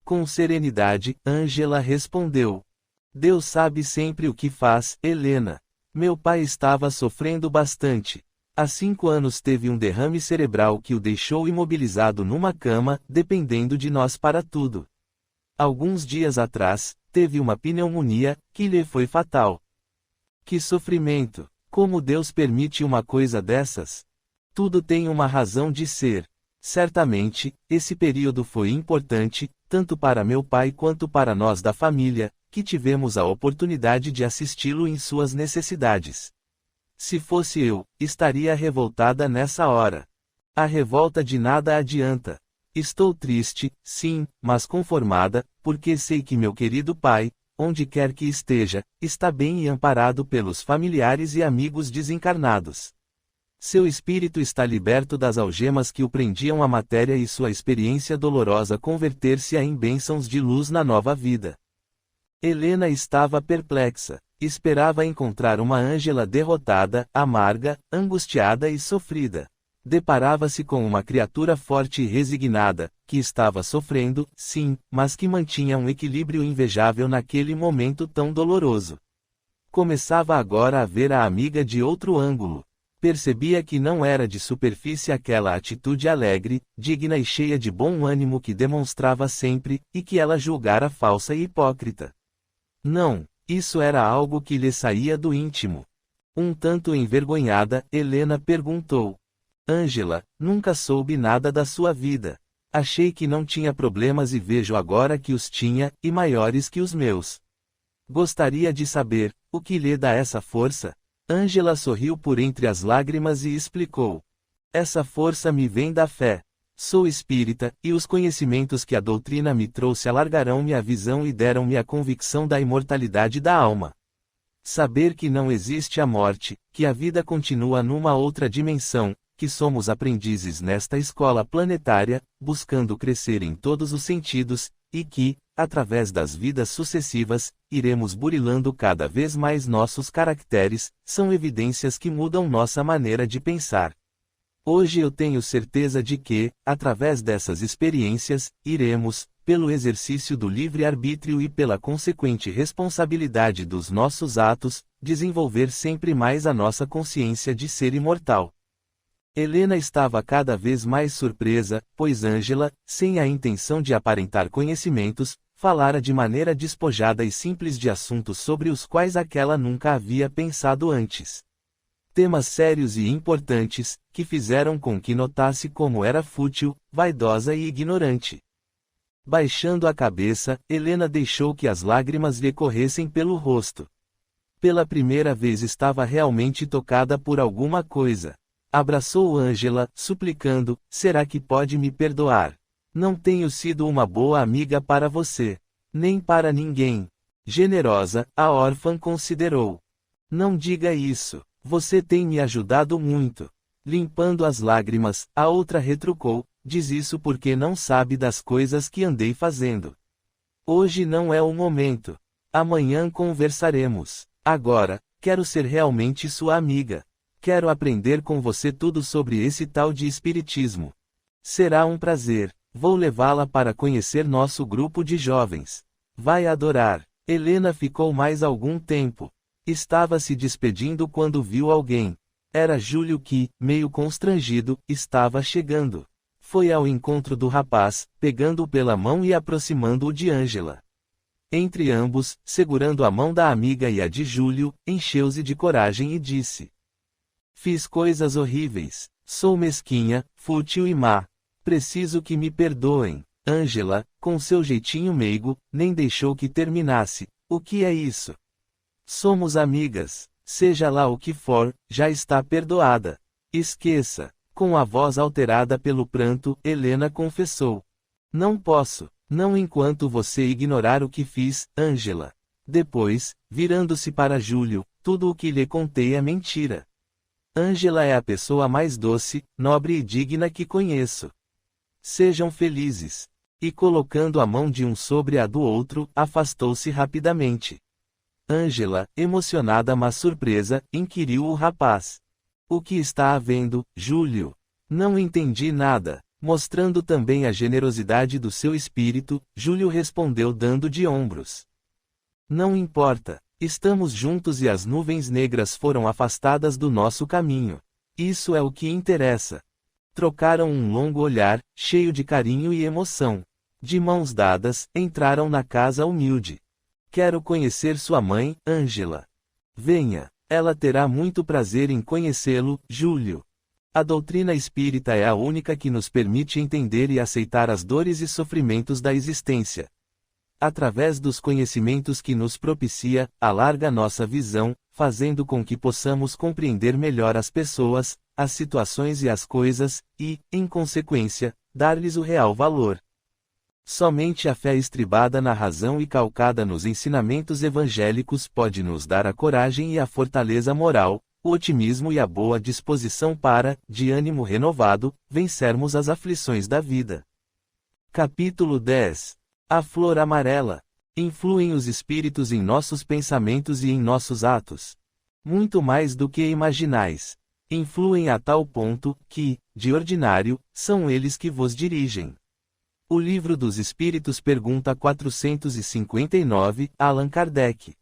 Speaker 1: Com serenidade, Ângela respondeu. Deus sabe sempre o que faz, Helena. Meu pai estava sofrendo bastante. Há 5 anos teve um derrame cerebral que o deixou imobilizado numa cama, dependendo de nós para tudo. Alguns dias atrás, teve uma pneumonia, que lhe foi fatal. Que sofrimento! Como Deus permite uma coisa dessas? Tudo tem uma razão de ser. Certamente, esse período foi importante, tanto para meu pai quanto para nós da família, que tivemos a oportunidade de assisti-lo em suas necessidades. Se fosse eu, estaria revoltada nessa hora. A revolta de nada adianta. Estou triste, sim, mas conformada, porque sei que meu querido pai, onde quer que esteja, está bem e amparado pelos familiares e amigos desencarnados. Seu espírito está liberto das algemas que o prendiam à matéria e sua experiência dolorosa converter-se-á em bênçãos de luz na nova vida. Helena estava perplexa. Esperava encontrar uma Ângela derrotada, amarga, angustiada e sofrida. Deparava-se com uma criatura forte e resignada, que estava sofrendo, sim, mas que mantinha um equilíbrio invejável naquele momento tão doloroso. Começava agora a ver a amiga de outro ângulo. Percebia que não era de superfície aquela atitude alegre, digna e cheia de bom ânimo que demonstrava sempre, e que ela julgara falsa e hipócrita. Não. Isso era algo que lhe saía do íntimo. Um tanto envergonhada, Helena perguntou. Ângela, nunca soube nada da sua vida. Achei que não tinha problemas e vejo agora que os tinha, e maiores que os meus. Gostaria de saber, o que lhe dá essa força? Ângela sorriu por entre as lágrimas e explicou. Essa força me vem da fé. Sou espírita, e os conhecimentos que a doutrina me trouxe alargarão-me a visão e deram-me a convicção da imortalidade da alma. Saber que não existe a morte, que a vida continua numa outra dimensão, que somos aprendizes nesta escola planetária, buscando crescer em todos os sentidos, e que, através das vidas sucessivas, iremos burilando cada vez mais nossos caracteres, são evidências que mudam nossa maneira de pensar. Hoje eu tenho certeza de que, através dessas experiências, iremos, pelo exercício do livre-arbítrio e pela consequente responsabilidade dos nossos atos, desenvolver sempre mais a nossa consciência de ser imortal. Helena estava cada vez mais surpresa, pois Ângela, sem a intenção de aparentar conhecimentos, falara de maneira despojada e simples de assuntos sobre os quais aquela nunca havia pensado antes. Temas sérios e importantes, que fizeram com que notasse como era fútil, vaidosa e ignorante. Baixando a cabeça, Helena deixou que as lágrimas lhe corressem pelo rosto. Pela primeira vez estava realmente tocada por alguma coisa. Abraçou Ângela, suplicando: será que pode me perdoar? Não tenho sido uma boa amiga para você. Nem para ninguém. Generosa, a órfã considerou. Não diga isso. Você tem me ajudado muito. Limpando as lágrimas, a outra retrucou: diz isso porque não sabe das coisas que andei fazendo. Hoje não é o momento. Amanhã conversaremos. Agora, quero ser realmente sua amiga. Quero aprender com você tudo sobre esse tal de espiritismo. Será um prazer. Vou levá-la para conhecer nosso grupo de jovens. Vai adorar. Helena ficou mais algum tempo. Estava se despedindo quando viu alguém. Era Júlio que, meio constrangido, estava chegando. Foi ao encontro do rapaz, pegando-o pela mão e aproximando-o de Ângela. Entre ambos, segurando a mão da amiga e a de Júlio, encheu-se de coragem e disse: fiz coisas horríveis. Sou mesquinha, fútil e má. Preciso que me perdoem. Ângela, com seu jeitinho meigo, nem deixou que terminasse. O que é isso? Somos amigas. Seja lá o que for, já está perdoada. Esqueça. Com a voz alterada pelo pranto, Helena confessou: não posso. Não enquanto você ignorar o que fiz, Ângela. Depois, virando-se para Júlio: tudo o que lhe contei é mentira. Ângela é a pessoa mais doce, nobre e digna que conheço. Sejam felizes. E colocando a mão de um sobre a do outro, afastou-se rapidamente. Ângela, emocionada mas surpresa, inquiriu o rapaz: o que está havendo, Júlio? Não entendi nada. Mostrando também a generosidade do seu espírito, Júlio respondeu dando de ombros: não importa. Estamos juntos e as nuvens negras foram afastadas do nosso caminho. Isso é o que interessa. Trocaram um longo olhar, cheio de carinho e emoção. De mãos dadas, entraram na casa humilde. Quero conhecer sua mãe, Ângela. Venha. Ela terá muito prazer em conhecê-lo, Júlio. A doutrina espírita é a única que nos permite entender e aceitar as dores e sofrimentos da existência. Através dos conhecimentos que nos propicia, alarga nossa visão, fazendo com que possamos compreender melhor as pessoas, as situações e as coisas, e, em consequência, dar-lhes o real valor. Somente a fé estribada na razão e calcada nos ensinamentos evangélicos pode nos dar a coragem e a fortaleza moral, o otimismo e a boa disposição para, de ânimo renovado, vencermos as aflições da vida. Capítulo 10. A flor amarela. Influem os espíritos em nossos pensamentos e em nossos atos. Muito mais do que imaginais. Influem a tal ponto, que, de ordinário, são eles que vos dirigem. O Livro dos Espíritos pergunta 459, Allan Kardec.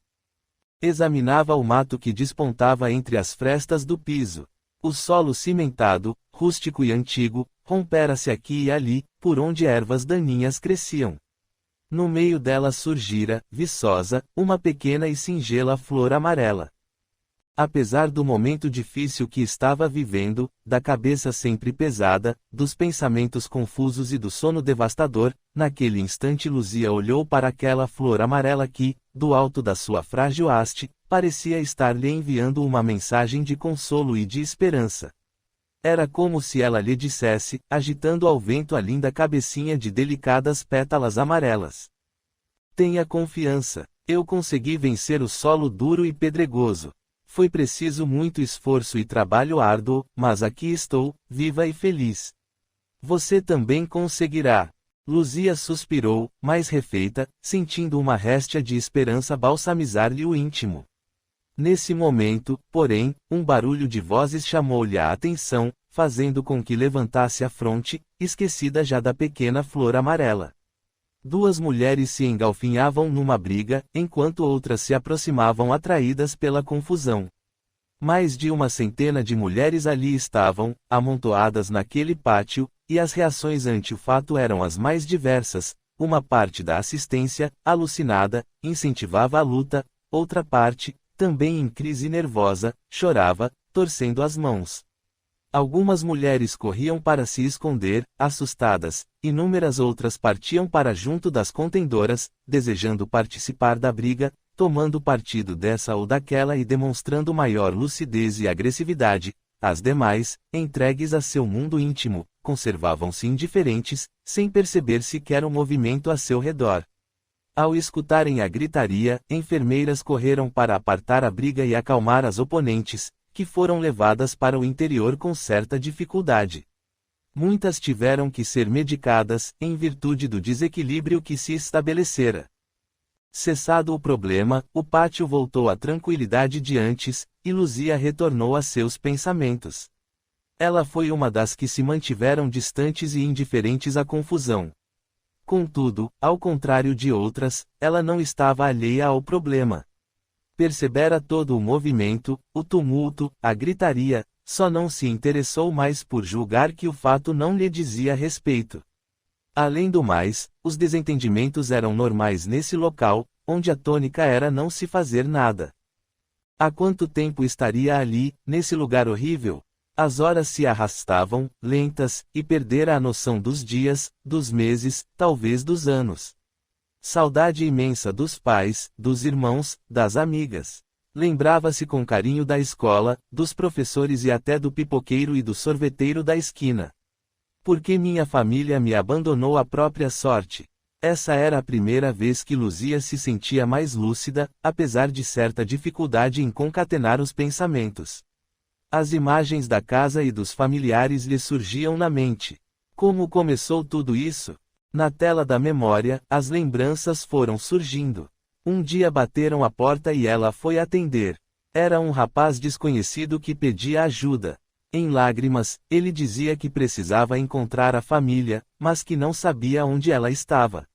Speaker 1: Examinava o mato que despontava entre as frestas do piso. O solo cimentado, rústico e antigo, rompera-se aqui e ali, por onde ervas daninhas cresciam. No meio dela surgira, viçosa, uma pequena e singela flor amarela. Apesar do momento difícil que estava vivendo, da cabeça sempre pesada, dos pensamentos confusos e do sono devastador, naquele instante Luzia olhou para aquela flor amarela que, do alto da sua frágil haste, parecia estar lhe enviando uma mensagem de consolo e de esperança. Era como se ela lhe dissesse, agitando ao vento a linda cabecinha de delicadas pétalas amarelas. Tenha confiança. Eu consegui vencer o solo duro e pedregoso. Foi preciso muito esforço e trabalho árduo, mas aqui estou, viva e feliz. Você também conseguirá. Luzia suspirou, mais refeita, sentindo uma réstia de esperança balsamizar-lhe o íntimo. Nesse momento, porém, um barulho de vozes chamou-lhe a atenção, fazendo com que levantasse a fronte, esquecida já da pequena flor amarela. Duas mulheres se engalfinhavam numa briga, enquanto outras se aproximavam atraídas pela confusão. Mais de uma centena de mulheres ali estavam, amontoadas naquele pátio, e as reações ante o fato eram as mais diversas. Uma parte da assistência, alucinada, incentivava a luta, outra parte, também em crise nervosa, chorava, torcendo as mãos. Algumas mulheres corriam para se esconder, assustadas, inúmeras outras partiam para junto das contendoras, desejando participar da briga, tomando partido dessa ou daquela e demonstrando maior lucidez e agressividade. As demais, entregues a seu mundo íntimo, conservavam-se indiferentes, sem perceber sequer o movimento a seu redor. Ao escutarem a gritaria, enfermeiras correram para apartar a briga e acalmar as oponentes, que foram levadas para o interior com certa dificuldade. Muitas tiveram que ser medicadas, em virtude do desequilíbrio que se estabelecera. Cessado o problema, o pátio voltou à tranquilidade de antes, e Luzia retornou a seus pensamentos. Ela foi uma das que se mantiveram distantes e indiferentes à confusão. Contudo, ao contrário de outras, ela não estava alheia ao problema. Percebera todo o movimento, o tumulto, a gritaria, só não se interessou mais por julgar que o fato não lhe dizia respeito. Além do mais, os desentendimentos eram normais nesse local, onde a tônica era não se fazer nada. Há quanto tempo estaria ali, nesse lugar horrível? As horas se arrastavam, lentas, e perdera a noção dos dias, dos meses, talvez dos anos. Saudade imensa dos pais, dos irmãos, das amigas. Lembrava-se com carinho da escola, dos professores e até do pipoqueiro e do sorveteiro da esquina. Por que minha família me abandonou à própria sorte? Essa era a primeira vez que Luzia se sentia mais lúcida, apesar de certa dificuldade em concatenar os pensamentos. As imagens da casa e dos familiares lhe surgiam na mente. Como começou tudo isso? Na tela da memória, as lembranças foram surgindo. Um dia bateram à porta e ela foi atender. Era um rapaz desconhecido que pedia ajuda. Em lágrimas, ele dizia que precisava encontrar a família, mas que não sabia onde ela estava.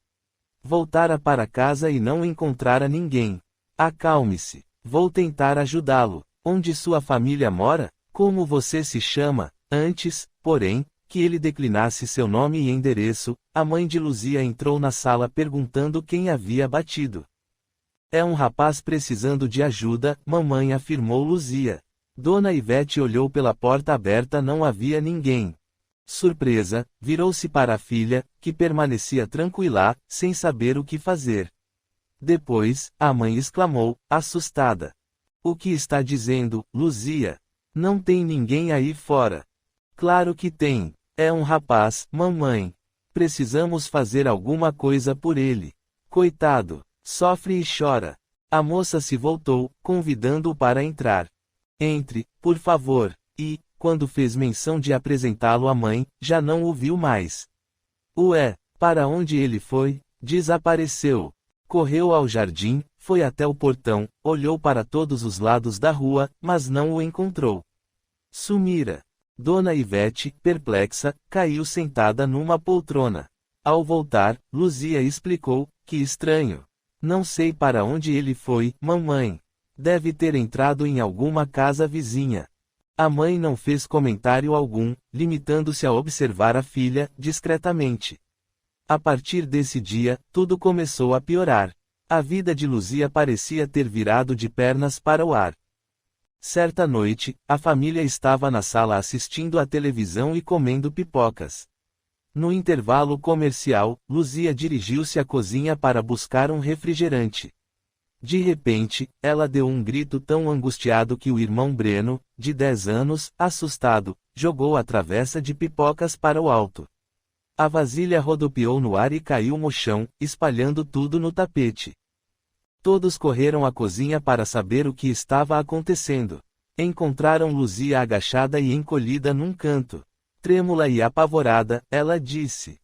Speaker 1: Voltara para casa e não encontrara ninguém. Acalme-se. Vou tentar ajudá-lo. Onde sua família mora? Como você se chama? Antes, porém, que ele declinasse seu nome e endereço, a mãe de Luzia entrou na sala perguntando quem havia batido. É um rapaz precisando de ajuda, mamãe, afirmou Luzia. Dona Ivete olhou pela porta aberta, não havia ninguém. Surpresa, virou-se para a filha, que permanecia tranquila, sem saber o que fazer. Depois, a mãe exclamou, assustada. O que está dizendo, Luzia? Não tem ninguém aí fora. Claro que tem. É um rapaz, mamãe. Precisamos fazer alguma coisa por ele. Coitado. Sofre e chora. A moça se voltou, convidando-o para entrar. Entre, por favor. E, quando fez menção de apresentá-lo à mãe, já não o viu mais. Ué, para onde ele foi? Desapareceu. Correu ao jardim, foi até o portão, olhou para todos os lados da rua, mas não o encontrou. Sumira. Dona Ivete, perplexa, caiu sentada numa poltrona. Ao voltar, Luzia explicou, que estranho. Não sei para onde ele foi, mamãe. Deve ter entrado em alguma casa vizinha. A mãe não fez comentário algum, limitando-se a observar a filha, discretamente. A partir desse dia, tudo começou a piorar. A vida de Luzia parecia ter virado de pernas para o ar. Certa noite, a família estava na sala assistindo à televisão e comendo pipocas. No intervalo comercial, Luzia dirigiu-se à cozinha para buscar um refrigerante. De repente, ela deu um grito tão angustiado que o irmão Breno, de 10 anos, assustado, jogou a travessa de pipocas para o alto. A vasilha rodopiou no ar e caiu no chão, espalhando tudo no tapete. Todos correram à cozinha para saber o que estava acontecendo. Encontraram Luzia agachada e encolhida num canto. Trêmula e apavorada, ela disse: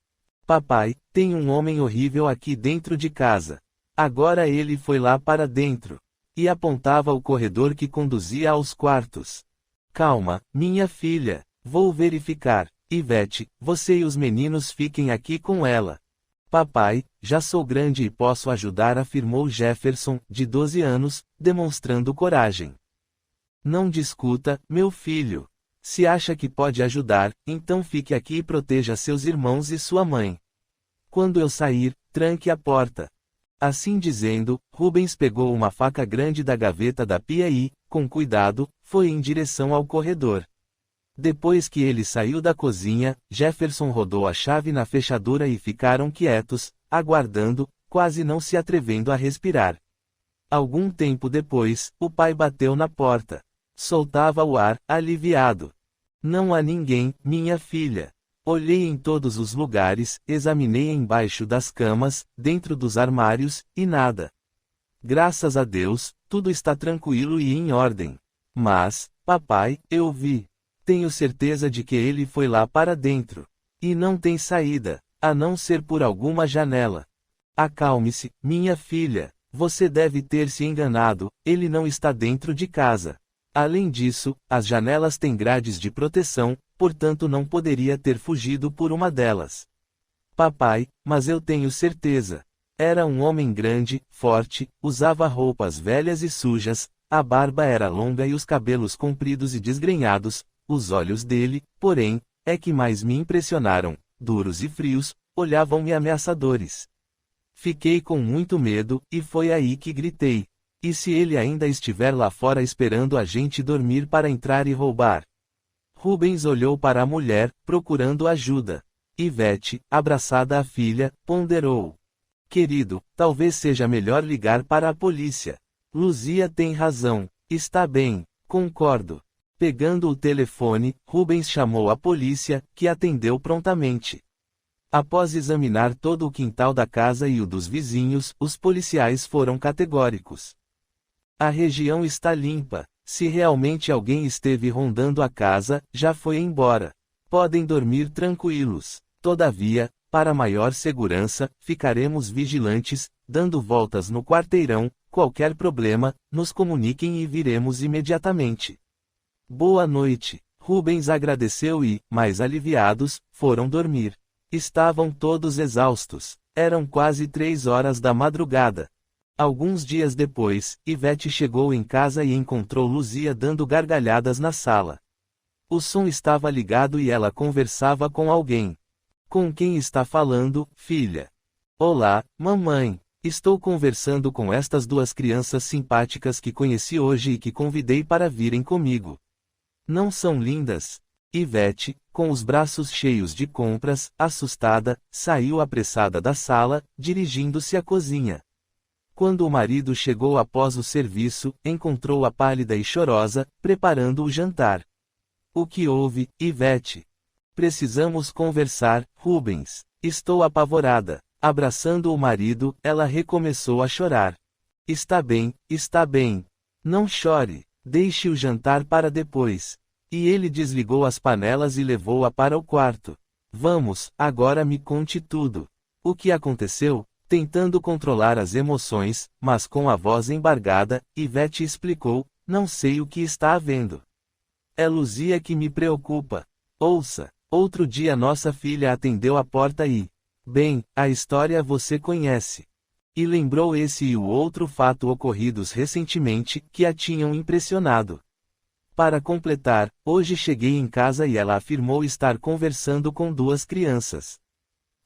Speaker 1: "Papai, tem um homem horrível aqui dentro de casa. Agora ele foi lá para dentro." E apontava o corredor que conduzia aos quartos. "Calma, minha filha. Vou verificar. Ivete, você e os meninos fiquem aqui com ela." "Papai, já sou grande e posso ajudar", afirmou Jefferson, de 12 anos, demonstrando coragem. "Não discuta, meu filho. Se acha que pode ajudar, então fique aqui e proteja seus irmãos e sua mãe. Quando eu sair, tranque a porta." Assim dizendo, Rubens pegou uma faca grande da gaveta da pia e, com cuidado, foi em direção ao corredor. Depois que ele saiu da cozinha, Jefferson rodou a chave na fechadura e ficaram quietos, aguardando, quase não se atrevendo a respirar. Algum tempo depois, o pai bateu na porta. Soltava o ar, aliviado. "Não há ninguém, minha filha." Olhei em todos os lugares, examinei embaixo das camas, dentro dos armários, e nada. "Graças a Deus, tudo está tranquilo e em ordem. Mas, papai, eu vi. Tenho certeza de que ele foi lá para dentro. E não tem saída, a não ser por alguma janela." "Acalme-se, minha filha. Você deve ter se enganado, ele não está dentro de casa. Além disso, as janelas têm grades de proteção, portanto não poderia ter fugido por uma delas." "Papai, mas eu tenho certeza. Era um homem grande, forte, usava roupas velhas e sujas, a barba era longa e os cabelos compridos e desgrenhados, os olhos dele, porém, é que mais me impressionaram, duros e frios, olhavam-me ameaçadores. Fiquei com muito medo, e foi aí que gritei. E se ele ainda estiver lá fora esperando a gente dormir para entrar e roubar?" Rubens olhou para a mulher, procurando ajuda. Ivete, abraçada à filha, ponderou: "Querido, talvez seja melhor ligar para a polícia. Luzia tem razão. Está bem, concordo." Pegando o telefone, Rubens chamou a polícia, que atendeu prontamente. Após examinar todo o quintal da casa e o dos vizinhos, os policiais foram categóricos. "A região está limpa. Se realmente alguém esteve rondando a casa, já foi embora. Podem dormir tranquilos. Todavia, para maior segurança, ficaremos vigilantes, dando voltas no quarteirão. Qualquer problema, nos comuniquem e viremos imediatamente." "Boa noite." Rubens agradeceu e, mais aliviados, foram dormir. Estavam todos exaustos. Eram quase 3 horas da madrugada. Alguns dias depois, Ivete chegou em casa e encontrou Luzia dando gargalhadas na sala. O som estava ligado e ela conversava com alguém. "Com quem está falando, filha?" "Olá, mamãe. Estou conversando com estas 2 crianças simpáticas que conheci hoje e que convidei para virem comigo. Não são lindas?" Ivete, com os braços cheios de compras, assustada, saiu apressada da sala, dirigindo-se à cozinha. Quando o marido chegou após o serviço, encontrou-a pálida e chorosa, preparando o jantar. "O que houve, Ivete?" "Precisamos conversar, Rubens. Estou apavorada." Abraçando o marido, ela recomeçou a chorar. Está bem, Não chore. Deixe o jantar para depois." E ele desligou as panelas e levou-a para o quarto. "Vamos, agora me conte tudo. O que aconteceu?" Tentando controlar as emoções, mas com a voz embargada, Ivete explicou: "Não sei o que está havendo. É Luzia que me preocupa. Ouça, outro dia nossa filha atendeu a porta e... Bem, a história você conhece." E lembrou esse e o outro fato ocorridos recentemente, que a tinham impressionado. Para completar, hoje cheguei em casa e ela afirmou estar conversando com 2 crianças.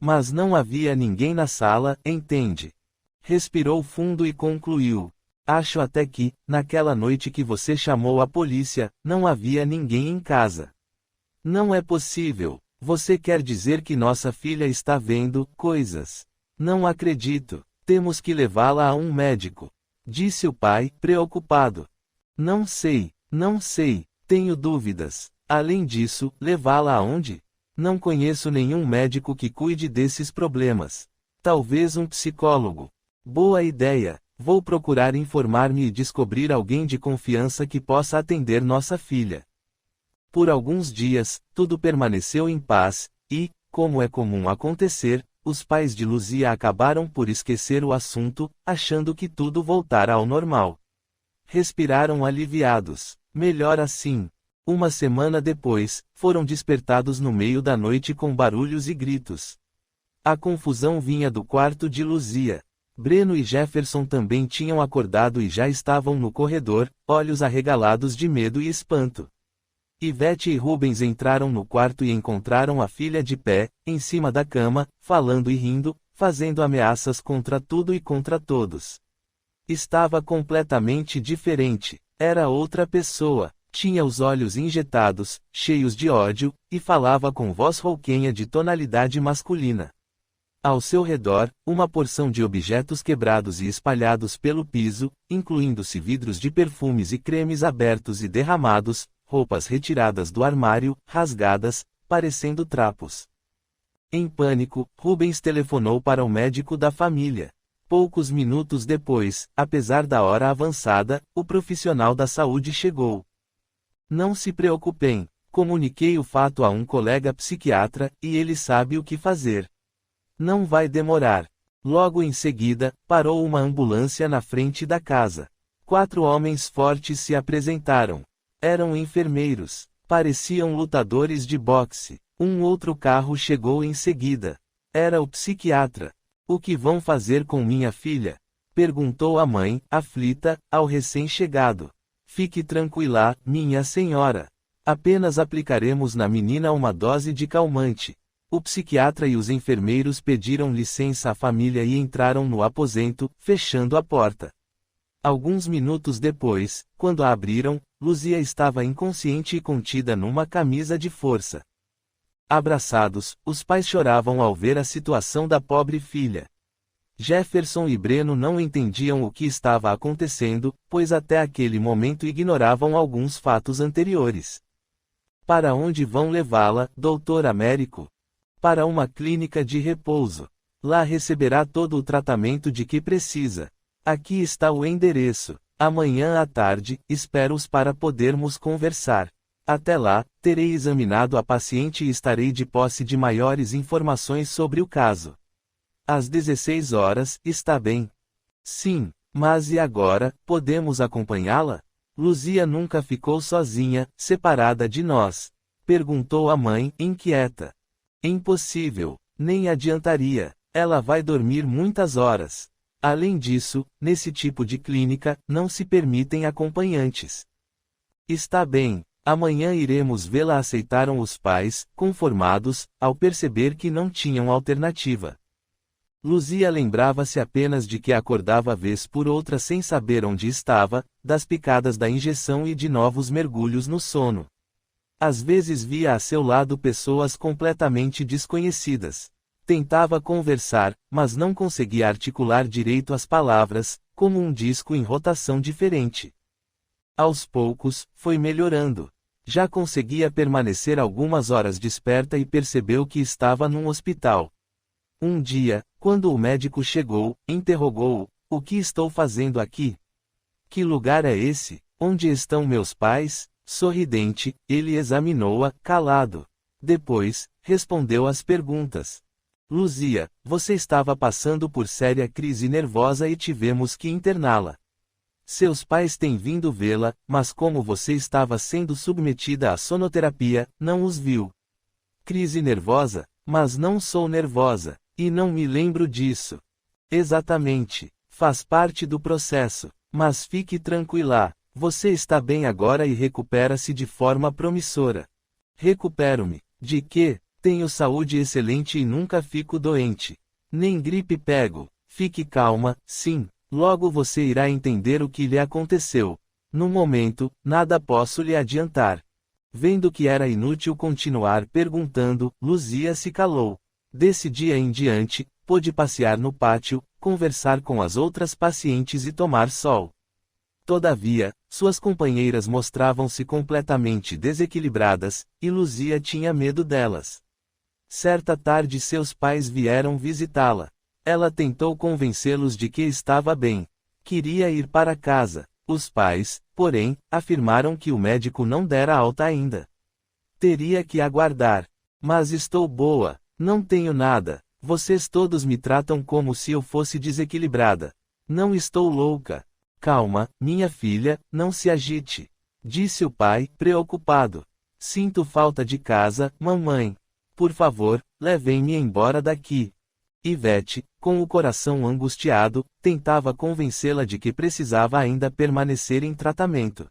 Speaker 1: Mas não havia ninguém na sala, entende? Respirou fundo e concluiu: "Acho até que, naquela noite que você chamou a polícia, não havia ninguém em casa." "Não é possível. Você quer dizer que nossa filha está vendo coisas?" "Não acredito. Temos que levá-la a um médico." Disse o pai, preocupado. Não sei, tenho dúvidas. Além disso, levá-la aonde? Não conheço nenhum médico que cuide desses problemas. Talvez um psicólogo. Boa ideia. Vou procurar informar-me e descobrir alguém de confiança que possa atender nossa filha. Por alguns dias, tudo permaneceu em paz, e, como é comum acontecer, os pais de Luzia acabaram por esquecer o assunto, achando que tudo voltara ao normal. Respiraram aliviados. Melhor assim. Uma semana depois, foram despertados no meio da noite com barulhos e gritos. A confusão vinha do quarto de Luzia. Breno e Jefferson também tinham acordado e já estavam no corredor, olhos arregalados de medo e espanto. Ivete e Rubens entraram no quarto e encontraram a filha de pé, em cima da cama, falando e rindo, fazendo ameaças contra tudo e contra todos. Estava completamente diferente. Era outra pessoa. Tinha os olhos injetados, cheios de ódio, e falava com voz rouquenha de tonalidade masculina. Ao seu redor, uma porção de objetos quebrados e espalhados pelo piso, incluindo-se vidros de perfumes e cremes abertos e derramados, roupas retiradas do armário, rasgadas, parecendo trapos. Em pânico, Rubens telefonou para o médico da família. Poucos minutos depois, apesar da hora avançada, o profissional da saúde chegou. Não se preocupem, comuniquei o fato a um colega psiquiatra, e ele sabe o que fazer. Não vai demorar. Logo em seguida, parou uma ambulância na frente da casa. 4 homens fortes se apresentaram. Eram enfermeiros. Pareciam lutadores de boxe. Um outro carro chegou em seguida. Era o psiquiatra. O que vão fazer com minha filha? Perguntou a mãe, aflita, ao recém-chegado. Fique tranquila, minha senhora. Apenas aplicaremos na menina uma dose de calmante. O psiquiatra e os enfermeiros pediram licença à família e entraram no aposento, fechando a porta. Alguns minutos depois, quando a abriram, Luzia estava inconsciente e contida numa camisa de força. Abraçados, os pais choravam ao ver a situação da pobre filha. Jefferson e Breno não entendiam o que estava acontecendo, pois até aquele momento ignoravam alguns fatos anteriores. Para onde vão levá-la, Dr. Américo? Para uma clínica de repouso. Lá receberá todo o tratamento de que precisa. Aqui está o endereço. Amanhã à tarde, espero-os para podermos conversar. Até lá, terei examinado a paciente e estarei de posse de maiores informações sobre o caso. Às 16 horas, está bem? Sim, mas e agora, podemos acompanhá-la? Luzia nunca ficou sozinha, separada de nós. Perguntou a mãe, inquieta. Impossível, nem adiantaria. Ela vai dormir muitas horas. Além disso, nesse tipo de clínica, não se permitem acompanhantes. Está bem, amanhã iremos vê-la, aceitaram os pais, conformados, ao perceber que não tinham alternativa. Luzia lembrava-se apenas de que acordava vez por outra sem saber onde estava, das picadas da injeção e de novos mergulhos no sono. Às vezes via a seu lado pessoas completamente desconhecidas. Tentava conversar, mas não conseguia articular direito as palavras, como um disco em rotação diferente. Aos poucos, foi melhorando. Já conseguia permanecer algumas horas desperta e percebeu que estava num hospital. Um dia, quando o médico chegou, interrogou-o: "O que estou fazendo aqui? Que lugar é esse? Onde estão meus pais?" Sorridente, ele examinou-a, calado. Depois, respondeu às perguntas. "Luzia, você estava passando por séria crise nervosa e tivemos que interná-la. Seus pais têm vindo vê-la, mas como você estava sendo submetida à sonoterapia, não os viu." "Crise nervosa? Mas não sou nervosa. E não me lembro disso." "Exatamente. Faz parte do processo. Mas fique tranquila. Você está bem agora e recupera-se de forma promissora." "Recupero-me. De quê? Tenho saúde excelente e nunca fico doente. Nem gripe pego. Fique calma, sim. Logo você irá entender o que lhe aconteceu. No momento, nada posso lhe adiantar." Vendo que era inútil continuar perguntando, Luzia se calou. Desse dia em diante, pôde passear no pátio, conversar com as outras pacientes e tomar sol. Todavia, suas companheiras mostravam-se completamente desequilibradas, e Luzia tinha medo delas. Certa tarde seus pais vieram visitá-la. Ela tentou convencê-los de que estava bem. Queria ir para casa. Os pais, porém, afirmaram que o médico não dera alta ainda. Teria que aguardar. Mas estou boa, não tenho nada. Vocês todos me tratam como se eu fosse desequilibrada. Não estou louca. Calma, minha filha, não se agite. Disse o pai, preocupado. Sinto falta de casa, mamãe. Por favor, levem-me embora daqui. Ivete, com o coração angustiado, tentava convencê-la de que precisava ainda permanecer em tratamento.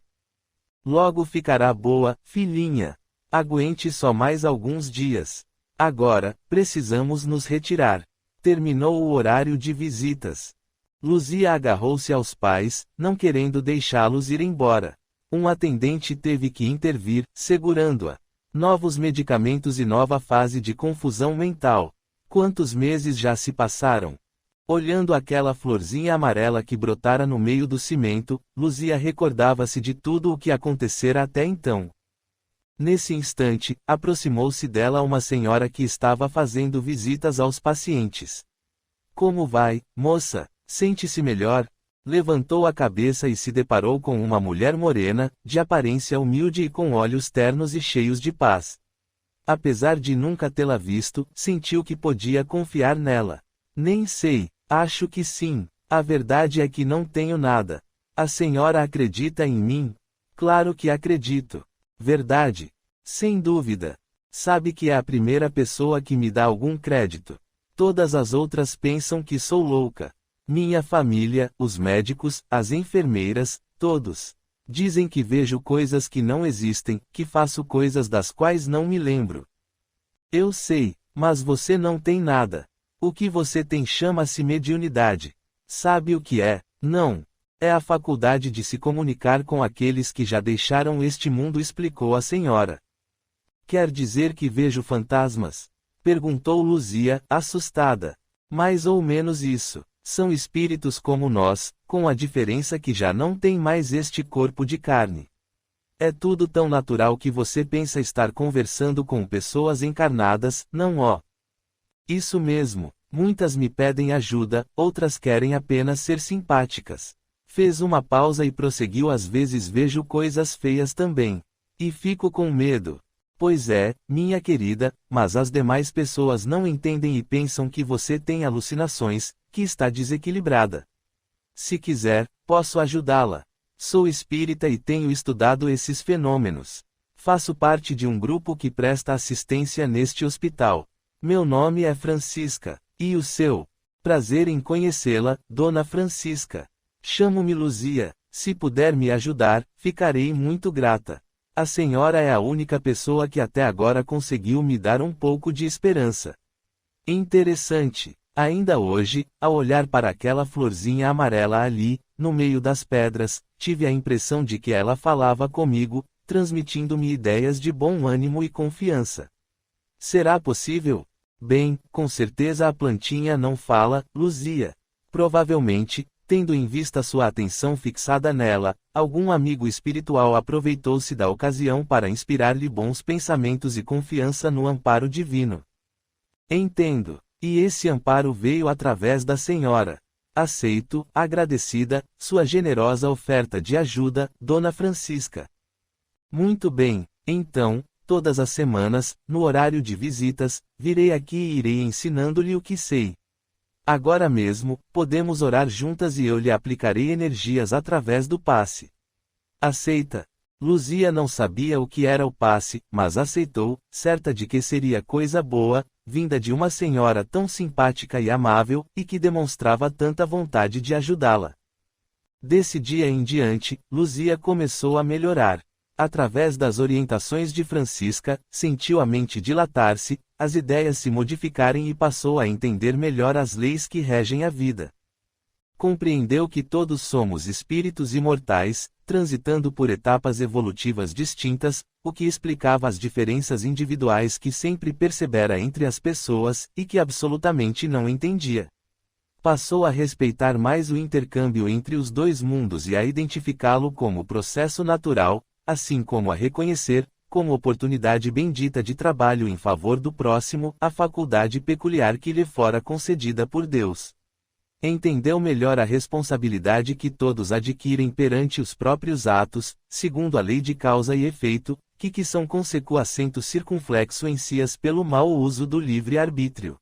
Speaker 1: Logo ficará boa, filhinha. Aguente só mais alguns dias. Agora, precisamos nos retirar. Terminou o horário de visitas. Luzia agarrou-se aos pais, não querendo deixá-los ir embora. Um atendente teve que intervir, segurando-a. Novos medicamentos e nova fase de confusão mental. Quantos meses já se passaram? Olhando aquela florzinha amarela que brotara no meio do cimento, Luzia recordava-se de tudo o que acontecera até então. Nesse instante, aproximou-se dela uma senhora que estava fazendo visitas aos pacientes. Como vai, moça? Sente-se melhor? Levantou a cabeça e se deparou com uma mulher morena, de aparência humilde e com olhos ternos e cheios de paz. Apesar de nunca tê-la visto, sentiu que podia confiar nela. Nem sei, acho que sim. A verdade é que não tenho nada. A senhora acredita em mim? Claro que acredito. Verdade? Sem dúvida. Sabe que é a primeira pessoa que me dá algum crédito. Todas as outras pensam que sou louca. Minha família, os médicos, as enfermeiras, todos. Dizem que vejo coisas que não existem, que faço coisas das quais não me lembro. Eu sei, mas você não tem nada. O que você tem chama-se mediunidade. Sabe o que é? Não. É a faculdade de se comunicar com aqueles que já deixaram este mundo, explicou a senhora. Quer dizer que vejo fantasmas? Perguntou Luzia, assustada. Mais ou menos isso. São espíritos como nós, com a diferença que já não têm mais este corpo de carne. É tudo tão natural que você pensa estar conversando com pessoas encarnadas, não ó? Isso mesmo, muitas me pedem ajuda, outras querem apenas ser simpáticas. Fez uma pausa e prosseguiu: às vezes vejo coisas feias também. E fico com medo. Pois é, minha querida, mas as demais pessoas não entendem e pensam que você tem alucinações, que está desequilibrada. Se quiser, posso ajudá-la. Sou espírita e tenho estudado esses fenômenos. Faço parte de um grupo que presta assistência neste hospital. Meu nome é Francisca. E o seu? Prazer em conhecê-la, Dona Francisca. Chamo-me Luzia. Se puder me ajudar, ficarei muito grata. A senhora é a única pessoa que até agora conseguiu me dar um pouco de esperança. Interessante. Ainda hoje, ao olhar para aquela florzinha amarela ali, no meio das pedras, tive a impressão de que ela falava comigo, transmitindo-me ideias de bom ânimo e confiança. Será possível? Bem, com certeza a plantinha não fala, Luzia. Provavelmente, tendo em vista sua atenção fixada nela, algum amigo espiritual aproveitou-se da ocasião para inspirar-lhe bons pensamentos e confiança no amparo divino. Entendo. E esse amparo veio através da senhora. Aceito, agradecida, sua generosa oferta de ajuda, Dona Francisca. Muito bem, então, todas as semanas, no horário de visitas, virei aqui e irei ensinando-lhe o que sei. Agora mesmo, podemos orar juntas e eu lhe aplicarei energias através do passe. Aceita? Luzia não sabia o que era o passe, mas aceitou, certa de que seria coisa boa, vinda de uma senhora tão simpática e amável, e que demonstrava tanta vontade de ajudá-la. Desse dia em diante, Luzia começou a melhorar. Através das orientações de Francisca, sentiu a mente dilatar-se, as ideias se modificarem e passou a entender melhor as leis que regem a vida. Compreendeu que todos somos espíritos imortais, transitando por etapas evolutivas distintas, o que explicava as diferenças individuais que sempre percebera entre as pessoas, e que absolutamente não entendia. Passou a respeitar mais o intercâmbio entre os dois mundos e a identificá-lo como processo natural, assim como a reconhecer, como oportunidade bendita de trabalho em favor do próximo, a faculdade peculiar que lhe fora concedida por Deus. Entendeu melhor a responsabilidade que todos adquirem perante os próprios atos, segundo a lei de causa e efeito, que são consequacento circunflexo em sias pelo mau uso do livre-arbítrio.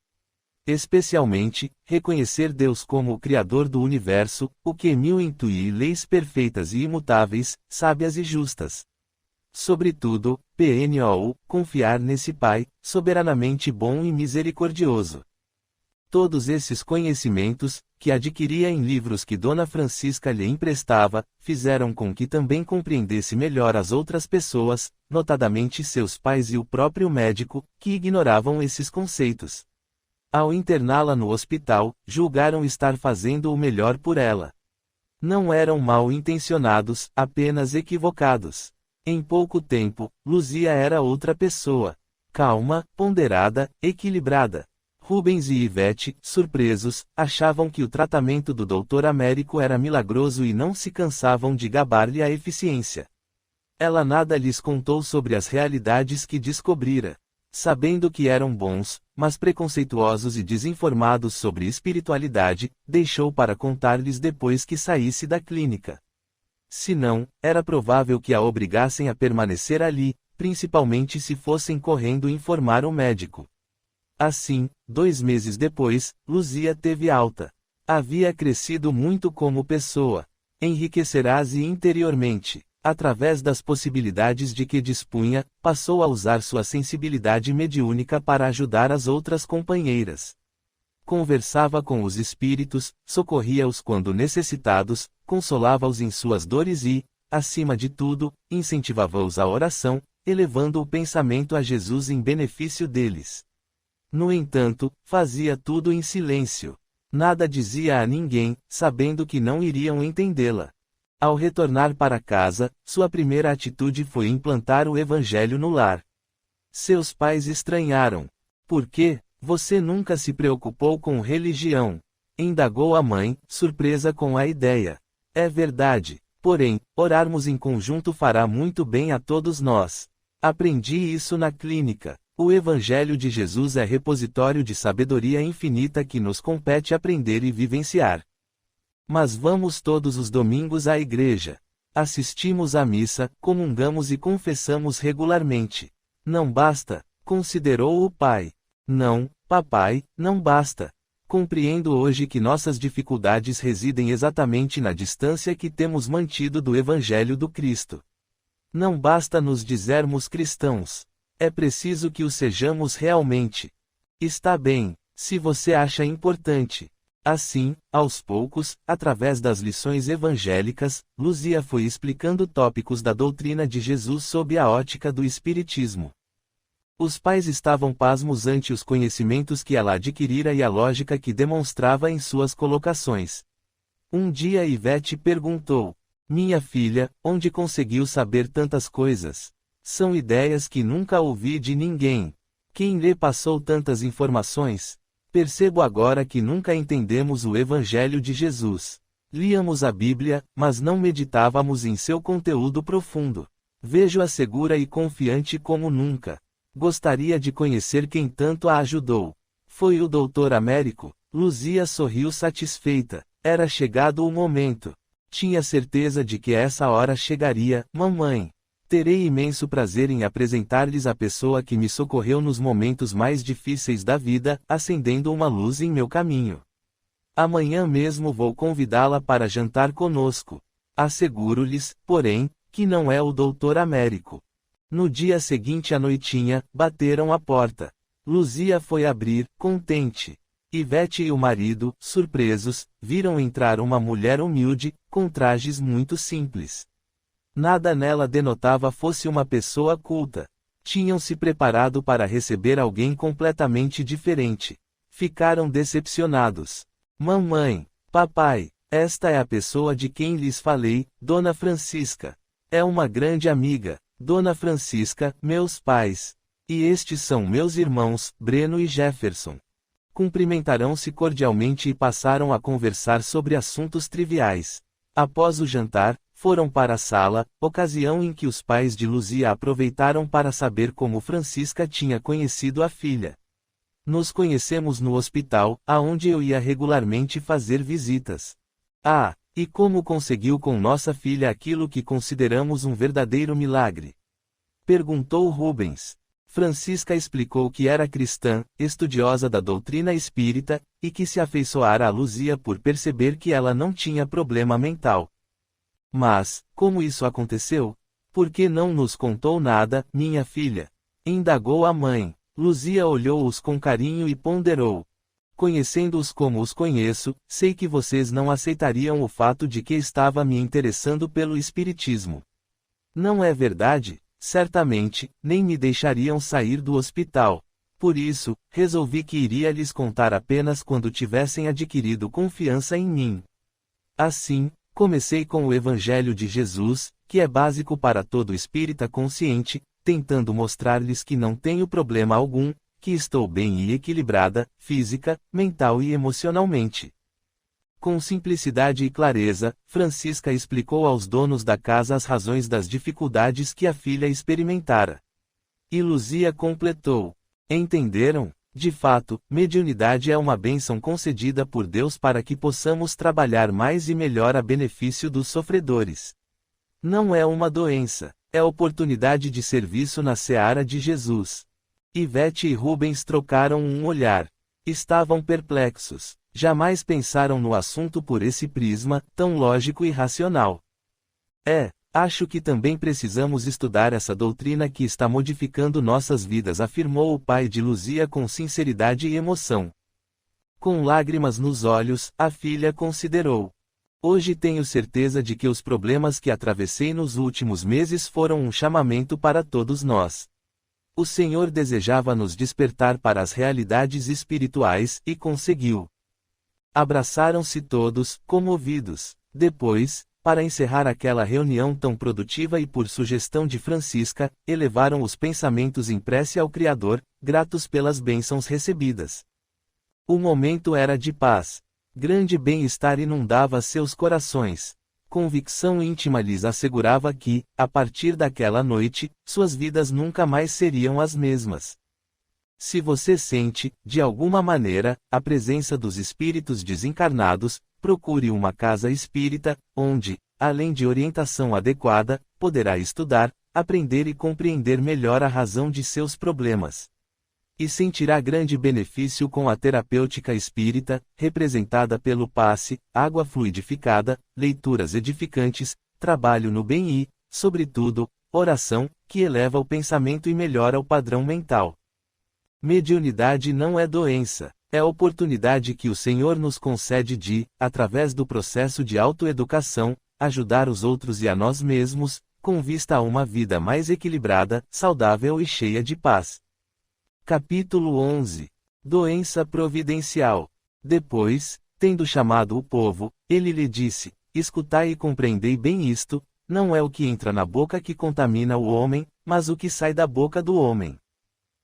Speaker 1: Especialmente, reconhecer Deus como o Criador do universo, o que mil intuir leis perfeitas e imutáveis, sábias e justas. Sobretudo, confiar nesse Pai, soberanamente bom e misericordioso. Todos esses conhecimentos, que adquiria em livros que Dona Francisca lhe emprestava, fizeram com que também compreendesse melhor as outras pessoas, notadamente seus pais e o próprio médico, que ignoravam esses conceitos. Ao interná-la no hospital, julgaram estar fazendo o melhor por ela. Não eram mal intencionados, apenas equivocados. Em pouco tempo, Luzia era outra pessoa. Calma, ponderada, equilibrada. Rubens e Ivete, surpresos, achavam que o tratamento do Dr. Américo era milagroso e não se cansavam de gabar-lhe a eficiência. Ela nada lhes contou sobre as realidades que descobrira. Sabendo que eram bons, mas preconceituosos e desinformados sobre espiritualidade, deixou para contar-lhes depois que saísse da clínica. Se não, era provável que a obrigassem a permanecer ali, principalmente se fossem correndo informar o médico. Assim, 2 meses depois, Luzia teve alta. Havia crescido muito como pessoa. Enriquecerá-se interiormente. Através das possibilidades de que dispunha, passou a usar sua sensibilidade mediúnica para ajudar as outras companheiras. Conversava com os espíritos, socorria-os quando necessitados, consolava-os em suas dores e, acima de tudo, incentivava-os à oração, elevando o pensamento a Jesus em benefício deles. No entanto, fazia tudo em silêncio. Nada dizia a ninguém, sabendo que não iriam entendê-la. Ao retornar para casa, sua primeira atitude foi implantar o evangelho no lar. Seus pais estranharam. Por quê? Você nunca se preocupou com religião? Indagou a mãe, surpresa com a ideia. É verdade. Porém, orarmos em conjunto fará muito bem a todos nós. Aprendi isso na clínica. O Evangelho de Jesus é repositório de sabedoria infinita que nos compete aprender e vivenciar. Mas vamos todos os domingos à igreja. Assistimos à missa, comungamos e confessamos regularmente. Não basta, considerou o pai. Não, papai, não basta. Compreendo hoje que nossas dificuldades residem exatamente na distância que temos mantido do Evangelho do Cristo. Não basta nos dizermos cristãos. É preciso que o sejamos realmente. Está bem, se você acha importante. Assim, aos poucos, através das lições evangélicas, Luzia foi explicando tópicos da doutrina de Jesus sob a ótica do Espiritismo. Os pais estavam pasmos ante os conhecimentos que ela adquirira e a lógica que demonstrava em suas colocações. Um dia Ivete perguntou: "Minha filha, onde conseguiu saber tantas coisas? São ideias que nunca ouvi de ninguém. Quem lhe passou tantas informações? Percebo agora que nunca entendemos o Evangelho de Jesus. Líamos a Bíblia, mas não meditávamos em seu conteúdo profundo. Vejo-a segura e confiante como nunca. Gostaria de conhecer quem tanto a ajudou. Foi o Dr. Américo?" Luzia sorriu satisfeita. Era chegado o momento. Tinha certeza de que essa hora chegaria. "Mamãe, terei imenso prazer em apresentar-lhes a pessoa que me socorreu nos momentos mais difíceis da vida, acendendo uma luz em meu caminho. Amanhã mesmo vou convidá-la para jantar conosco. Asseguro-lhes, porém, que não é o Dr. Américo." No dia seguinte à noitinha, bateram à porta. Luzia foi abrir, contente. Ivete e o marido, surpresos, viram entrar uma mulher humilde, com trajes muito simples. Nada nela denotava fosse uma pessoa culta. Tinham se preparado para receber alguém completamente diferente. Ficaram decepcionados. "Mamãe, papai, esta é a pessoa de quem lhes falei, Dona Francisca. É uma grande amiga. Dona Francisca, meus pais. E estes são meus irmãos, Breno e Jefferson." Cumprimentaram-se cordialmente e passaram a conversar sobre assuntos triviais. Após o jantar, foram para a sala, ocasião em que os pais de Luzia aproveitaram para saber como Francisca tinha conhecido a filha. Nos conhecemos no hospital, aonde eu ia regularmente fazer visitas. Ah, e como conseguiu com nossa filha aquilo que consideramos um verdadeiro milagre? Perguntou Rubens. Francisca explicou que era cristã, estudiosa da doutrina espírita, e que se afeiçoara a Luzia por perceber que ela não tinha problema mental. Mas, como isso aconteceu? Por que não nos contou nada, minha filha? Indagou a mãe. Luzia olhou-os com carinho e ponderou. Conhecendo-os como os conheço, sei que vocês não aceitariam o fato de que estava me interessando pelo espiritismo. Não é verdade? Certamente, nem me deixariam sair do hospital. Por isso, resolvi que iria lhes contar apenas quando tivessem adquirido confiança em mim. Assim, comecei com o Evangelho de Jesus, que é básico para todo espírita consciente, tentando mostrar-lhes que não tenho problema algum, que estou bem e equilibrada, física, mental e emocionalmente. Com simplicidade e clareza, Francisca explicou aos donos da casa as razões das dificuldades que a filha experimentara. E Luzia completou. Entenderam? De fato, mediunidade é uma bênção concedida por Deus para que possamos trabalhar mais e melhor a benefício dos sofredores. Não é uma doença, é oportunidade de serviço na seara de Jesus. Ivete e Rubens trocaram um olhar. Estavam perplexos. Jamais pensaram no assunto por esse prisma, tão lógico e racional. Acho que também precisamos estudar essa doutrina que está modificando nossas vidas, afirmou o pai de Luzia com sinceridade e emoção. Com lágrimas nos olhos, a filha considerou. Hoje tenho certeza de que os problemas que atravessei nos últimos meses foram um chamamento para todos nós. O Senhor desejava nos despertar para as realidades espirituais, e conseguiu. Abraçaram-se todos, comovidos. Depois, para encerrar aquela reunião tão produtiva e por sugestão de Francisca, elevaram os pensamentos em prece ao Criador, gratos pelas bênçãos recebidas. O momento era de paz. Grande bem-estar inundava seus corações. Convicção íntima lhes assegurava que, a partir daquela noite, suas vidas nunca mais seriam as mesmas. Se você sente, de alguma maneira, a presença dos espíritos desencarnados, procure uma casa espírita, onde, além de orientação adequada, poderá estudar, aprender e compreender melhor a razão de seus problemas. E sentirá grande benefício com a terapêutica espírita, representada pelo passe, água fluidificada, leituras edificantes, trabalho no bem e, sobretudo, oração, que eleva o pensamento e melhora o padrão mental. Mediunidade não é doença, é a oportunidade que o Senhor nos concede de, através do processo de autoeducação, ajudar os outros e a nós mesmos, com vista a uma vida mais equilibrada, saudável e cheia de paz. Capítulo 11. Doença providencial. Depois, tendo chamado o povo, ele lhe disse: escutai e compreendei bem isto, não é o que entra na boca que contamina o homem, mas o que sai da boca do homem.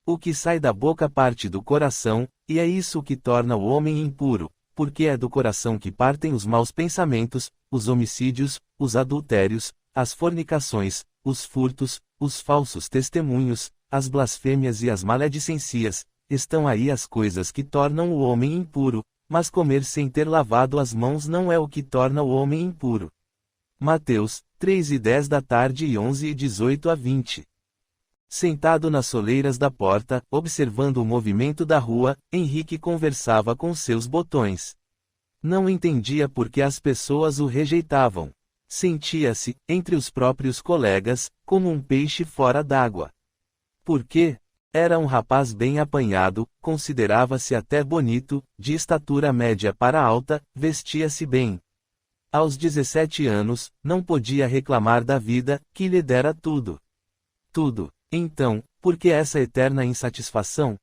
Speaker 1: O que sai da boca parte do coração, e é isso que torna o homem impuro, porque é do coração que partem os maus pensamentos, os homicídios, os adultérios, as fornicações, os furtos, os falsos testemunhos, as blasfêmias e as maledicências. Estão aí as coisas que tornam o homem impuro, mas comer sem ter lavado as mãos não é o que torna o homem impuro. Mateus 3:10 da tarde e 11:18-20. Sentado nas soleiras da porta, observando o movimento da rua, Henrique conversava com seus botões. Não entendia por que as pessoas o rejeitavam. Sentia-se, entre os próprios colegas, como um peixe fora d'água. Por quê? Era um rapaz bem apanhado, considerava-se até bonito, de estatura média para alta, vestia-se bem. Aos 17 anos, não podia reclamar da vida, que lhe dera tudo. Tudo. Então, por que essa eterna insatisfação?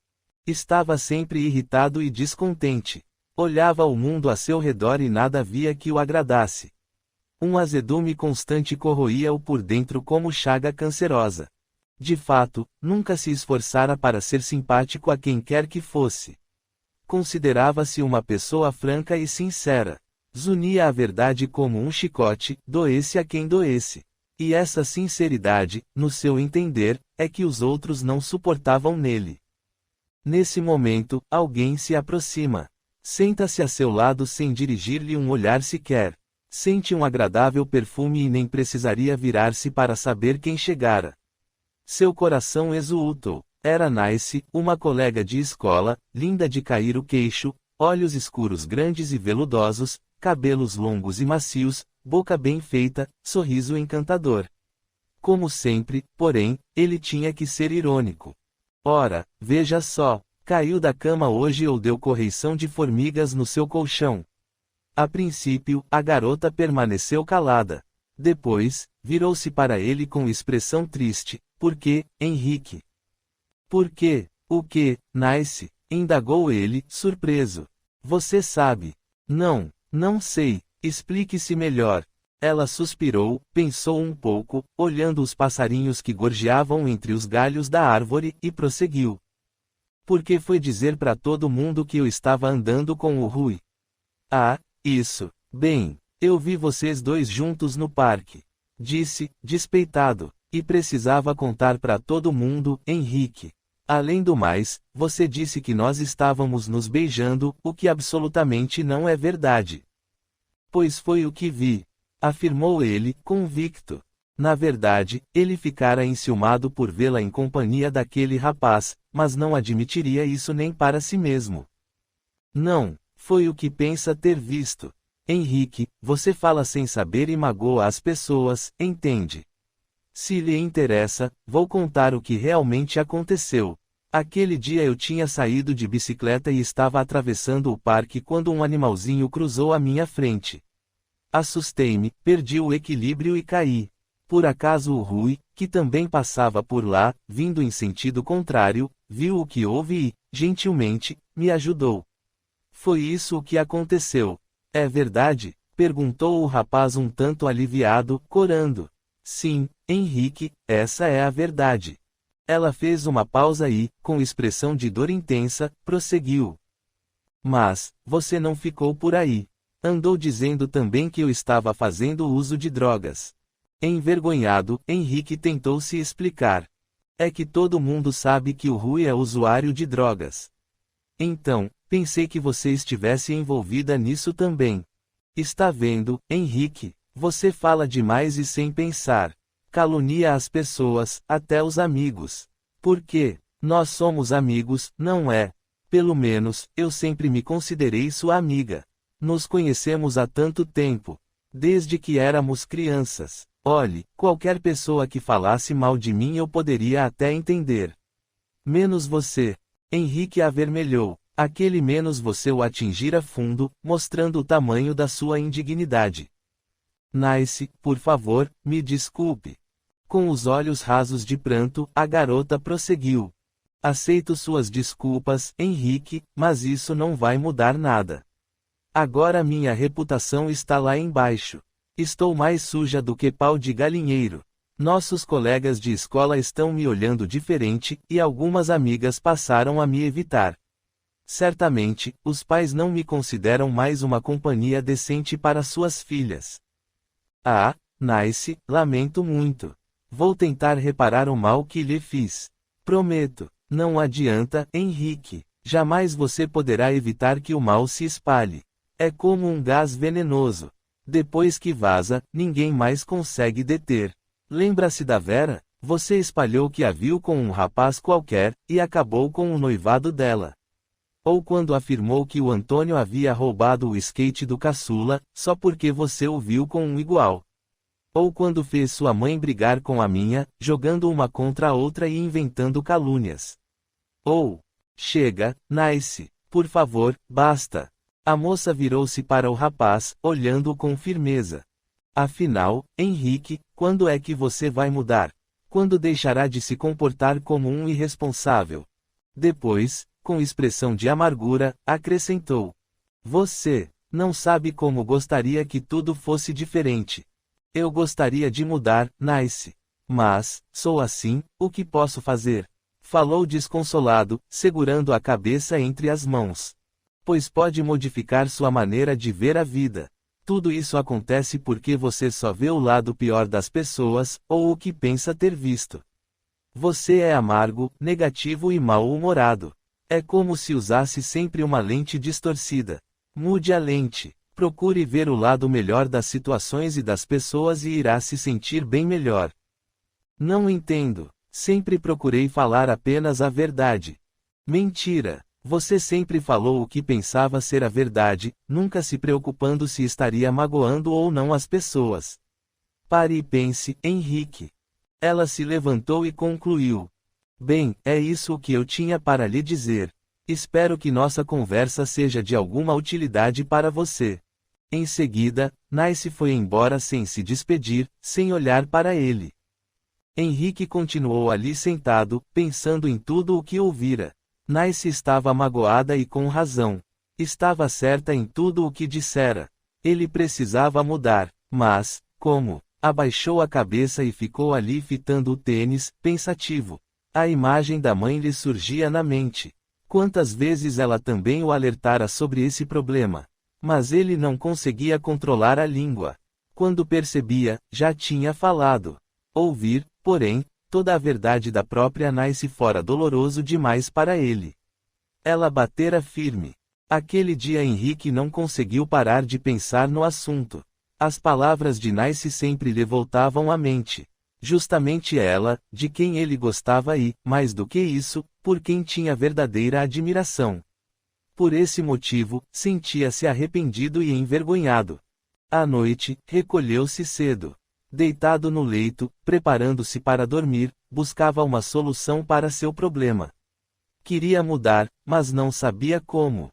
Speaker 1: Estava sempre irritado e descontente. Olhava o mundo a seu redor e nada havia que o agradasse. Um azedume constante corroía-o por dentro como chaga cancerosa. De fato, nunca se esforçara para ser simpático a quem quer que fosse. Considerava-se uma pessoa franca e sincera. Zunia a verdade como um chicote, doesse a quem doesse. E essa sinceridade, no seu entender, é que os outros não suportavam nele. Nesse momento, alguém se aproxima. Senta-se a seu lado sem dirigir-lhe um olhar sequer. Sente um agradável perfume e nem precisaria virar-se para saber quem chegara. Seu coração exultou. Era Nice, uma colega de escola, linda de cair o queixo, olhos escuros grandes e veludosos, cabelos longos e macios, boca bem feita, sorriso encantador. Como sempre, porém, ele tinha que ser irônico. Ora, veja só, caiu da cama hoje ou deu correição de formigas no seu colchão. A princípio, a garota permaneceu calada. Depois, virou-se para ele com expressão triste. Por quê, Henrique? Por quê? O que, Nice? Indagou ele, surpreso. Você sabe. Não, não sei. Explique-se melhor. Ela suspirou, pensou um pouco, olhando os passarinhos que gorjeavam entre os galhos da árvore, e prosseguiu. Porque foi dizer para todo mundo que eu estava andando com o Rui. Ah, isso. Bem, eu vi vocês dois juntos no parque. Disse, despeitado. E precisava contar para todo mundo, Henrique. Além do mais, você disse que nós estávamos nos beijando, o que absolutamente não é verdade. Pois foi o que vi. Afirmou ele, convicto. Na verdade, ele ficara enciumado por vê-la em companhia daquele rapaz, mas não admitiria isso nem para si mesmo. Não, foi o que pensa ter visto. Henrique, você fala sem saber e magoa as pessoas, entende? Se lhe interessa, vou contar o que realmente aconteceu. Aquele dia eu tinha saído de bicicleta e estava atravessando o parque quando um animalzinho cruzou à minha frente. Assustei-me, perdi o equilíbrio e caí. Por acaso o Rui, que também passava por lá, vindo em sentido contrário, viu o que houve e, gentilmente, me ajudou. Foi isso o que aconteceu. É verdade? Perguntou o rapaz um tanto aliviado, corando. Sim, Henrique, essa é a verdade. Ela fez uma pausa e, com expressão de dor intensa, prosseguiu. Mas, você não ficou por aí. Andou dizendo também que eu estava fazendo uso de drogas. Envergonhado, Henrique tentou se explicar. É que todo mundo sabe que o Rui é usuário de drogas. Então, pensei que você estivesse envolvida nisso também. Está vendo, Henrique, você fala demais e sem pensar. Calunia as pessoas, até os amigos. Por quê? Nós somos amigos, não é? Pelo menos, eu sempre me considerei sua amiga. Nos conhecemos há tanto tempo. Desde que éramos crianças. Olhe, qualquer pessoa que falasse mal de mim eu poderia até entender. Menos você. Henrique avermelhou. Aquele menos você o atingira fundo, mostrando o tamanho da sua indignidade. Nice, por favor, me desculpe. Com os olhos rasos de pranto, a garota prosseguiu. Aceito suas desculpas, Henrique, mas isso não vai mudar nada. Agora minha reputação está lá embaixo. Estou mais suja do que pau de galinheiro. Nossos colegas de escola estão me olhando diferente, e algumas amigas passaram a me evitar. Certamente, os pais não me consideram mais uma companhia decente para suas filhas. Ah, Nice, lamento muito. Vou tentar reparar o mal que lhe fiz. Prometo. Não adianta, Henrique. Jamais você poderá evitar que o mal se espalhe. É como um gás venenoso. Depois que vaza, ninguém mais consegue deter. Lembra-se da Vera? Você espalhou que a viu com um rapaz qualquer, e acabou com o noivado dela. Ou quando afirmou que o Antônio havia roubado o skate do caçula, só porque você o viu com um igual. Ou quando fez sua mãe brigar com a minha, jogando uma contra a outra e inventando calúnias. Ou, chega, Nice, por favor, basta. A moça virou-se para o rapaz, olhando-o com firmeza. Afinal, Henrique, quando é que você vai mudar? Quando deixará de se comportar como um irresponsável? Depois, com expressão de amargura, acrescentou. Você não sabe como gostaria que tudo fosse diferente. Eu gostaria de mudar, Nice. Mas, sou assim, o que posso fazer? Falou desconsolado, segurando a cabeça entre as mãos. pois pode modificar sua maneira de ver a vida. Tudo isso acontece porque você só vê o lado pior das pessoas, ou o que pensa ter visto. Você é amargo, negativo e mal-humorado. É como se usasse sempre uma lente distorcida. Mude a lente. Procure ver o lado melhor das situações e das pessoas e irá se sentir bem melhor. Não entendo. Sempre procurei falar apenas a verdade. Mentira. Você sempre falou o que pensava ser a verdade, nunca se preocupando se estaria magoando ou não as pessoas. Pare e pense, Henrique. Ela se levantou e concluiu. Bem, é isso o que eu tinha para lhe dizer. Espero que nossa conversa seja de alguma utilidade para você. Em seguida, Nice foi embora sem se despedir, sem olhar para ele. Henrique continuou ali sentado, pensando em tudo o que ouvira. Nice estava magoada e com razão. Estava certa em tudo o que dissera. Ele precisava mudar, mas, como? Abaixou a cabeça e ficou ali fitando o tênis, pensativo. A imagem da mãe lhe surgia na mente. Quantas vezes ela também o alertara sobre esse problema. Mas ele não conseguia controlar a língua. Quando percebia, já tinha falado. Ouvir, porém, toda a verdade da própria Nice fora doloroso demais para ele. Ela batera firme. Aquele dia Henrique não conseguiu parar de pensar no assunto. As palavras de Nice sempre lhe voltavam à mente. Justamente ela, de quem ele gostava e, mais do que isso, por quem tinha verdadeira admiração. Por esse motivo, sentia-se arrependido e envergonhado. À noite, recolheu-se cedo. Deitado no leito, preparando-se para dormir, buscava uma solução para seu problema. Queria mudar, mas não sabia como.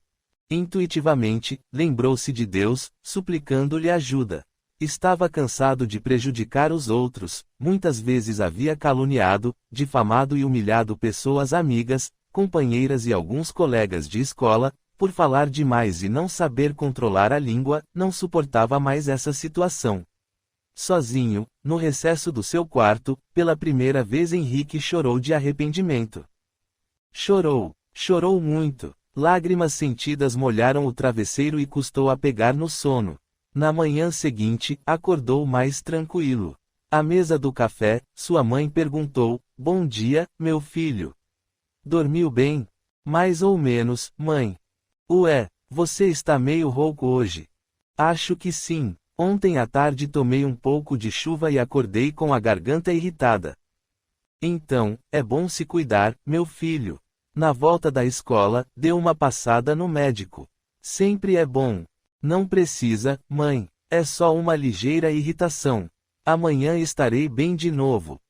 Speaker 1: Intuitivamente, lembrou-se de Deus, suplicando-lhe ajuda. Estava cansado de prejudicar os outros, muitas vezes havia caluniado, difamado e humilhado pessoas amigas, companheiras e alguns colegas de escola, por falar demais e não saber controlar a língua, não suportava mais essa situação. Sozinho, no recesso do seu quarto, pela primeira vez Henrique chorou de arrependimento. Chorou muito. Lágrimas sentidas molharam o travesseiro e custou a pegar no sono. Na manhã seguinte, acordou mais tranquilo. À mesa do café, sua mãe perguntou: "Bom dia, meu filho. Dormiu bem?" "Mais ou menos, mãe." "Ué, você está meio rouco hoje." "Acho que sim. Ontem à tarde tomei um pouco de chuva e acordei com a garganta irritada." "Então, é bom se cuidar, meu filho. Na volta da escola, dê uma passada no médico. Sempre é bom." "Não precisa, mãe. É só uma ligeira irritação. Amanhã estarei bem de novo."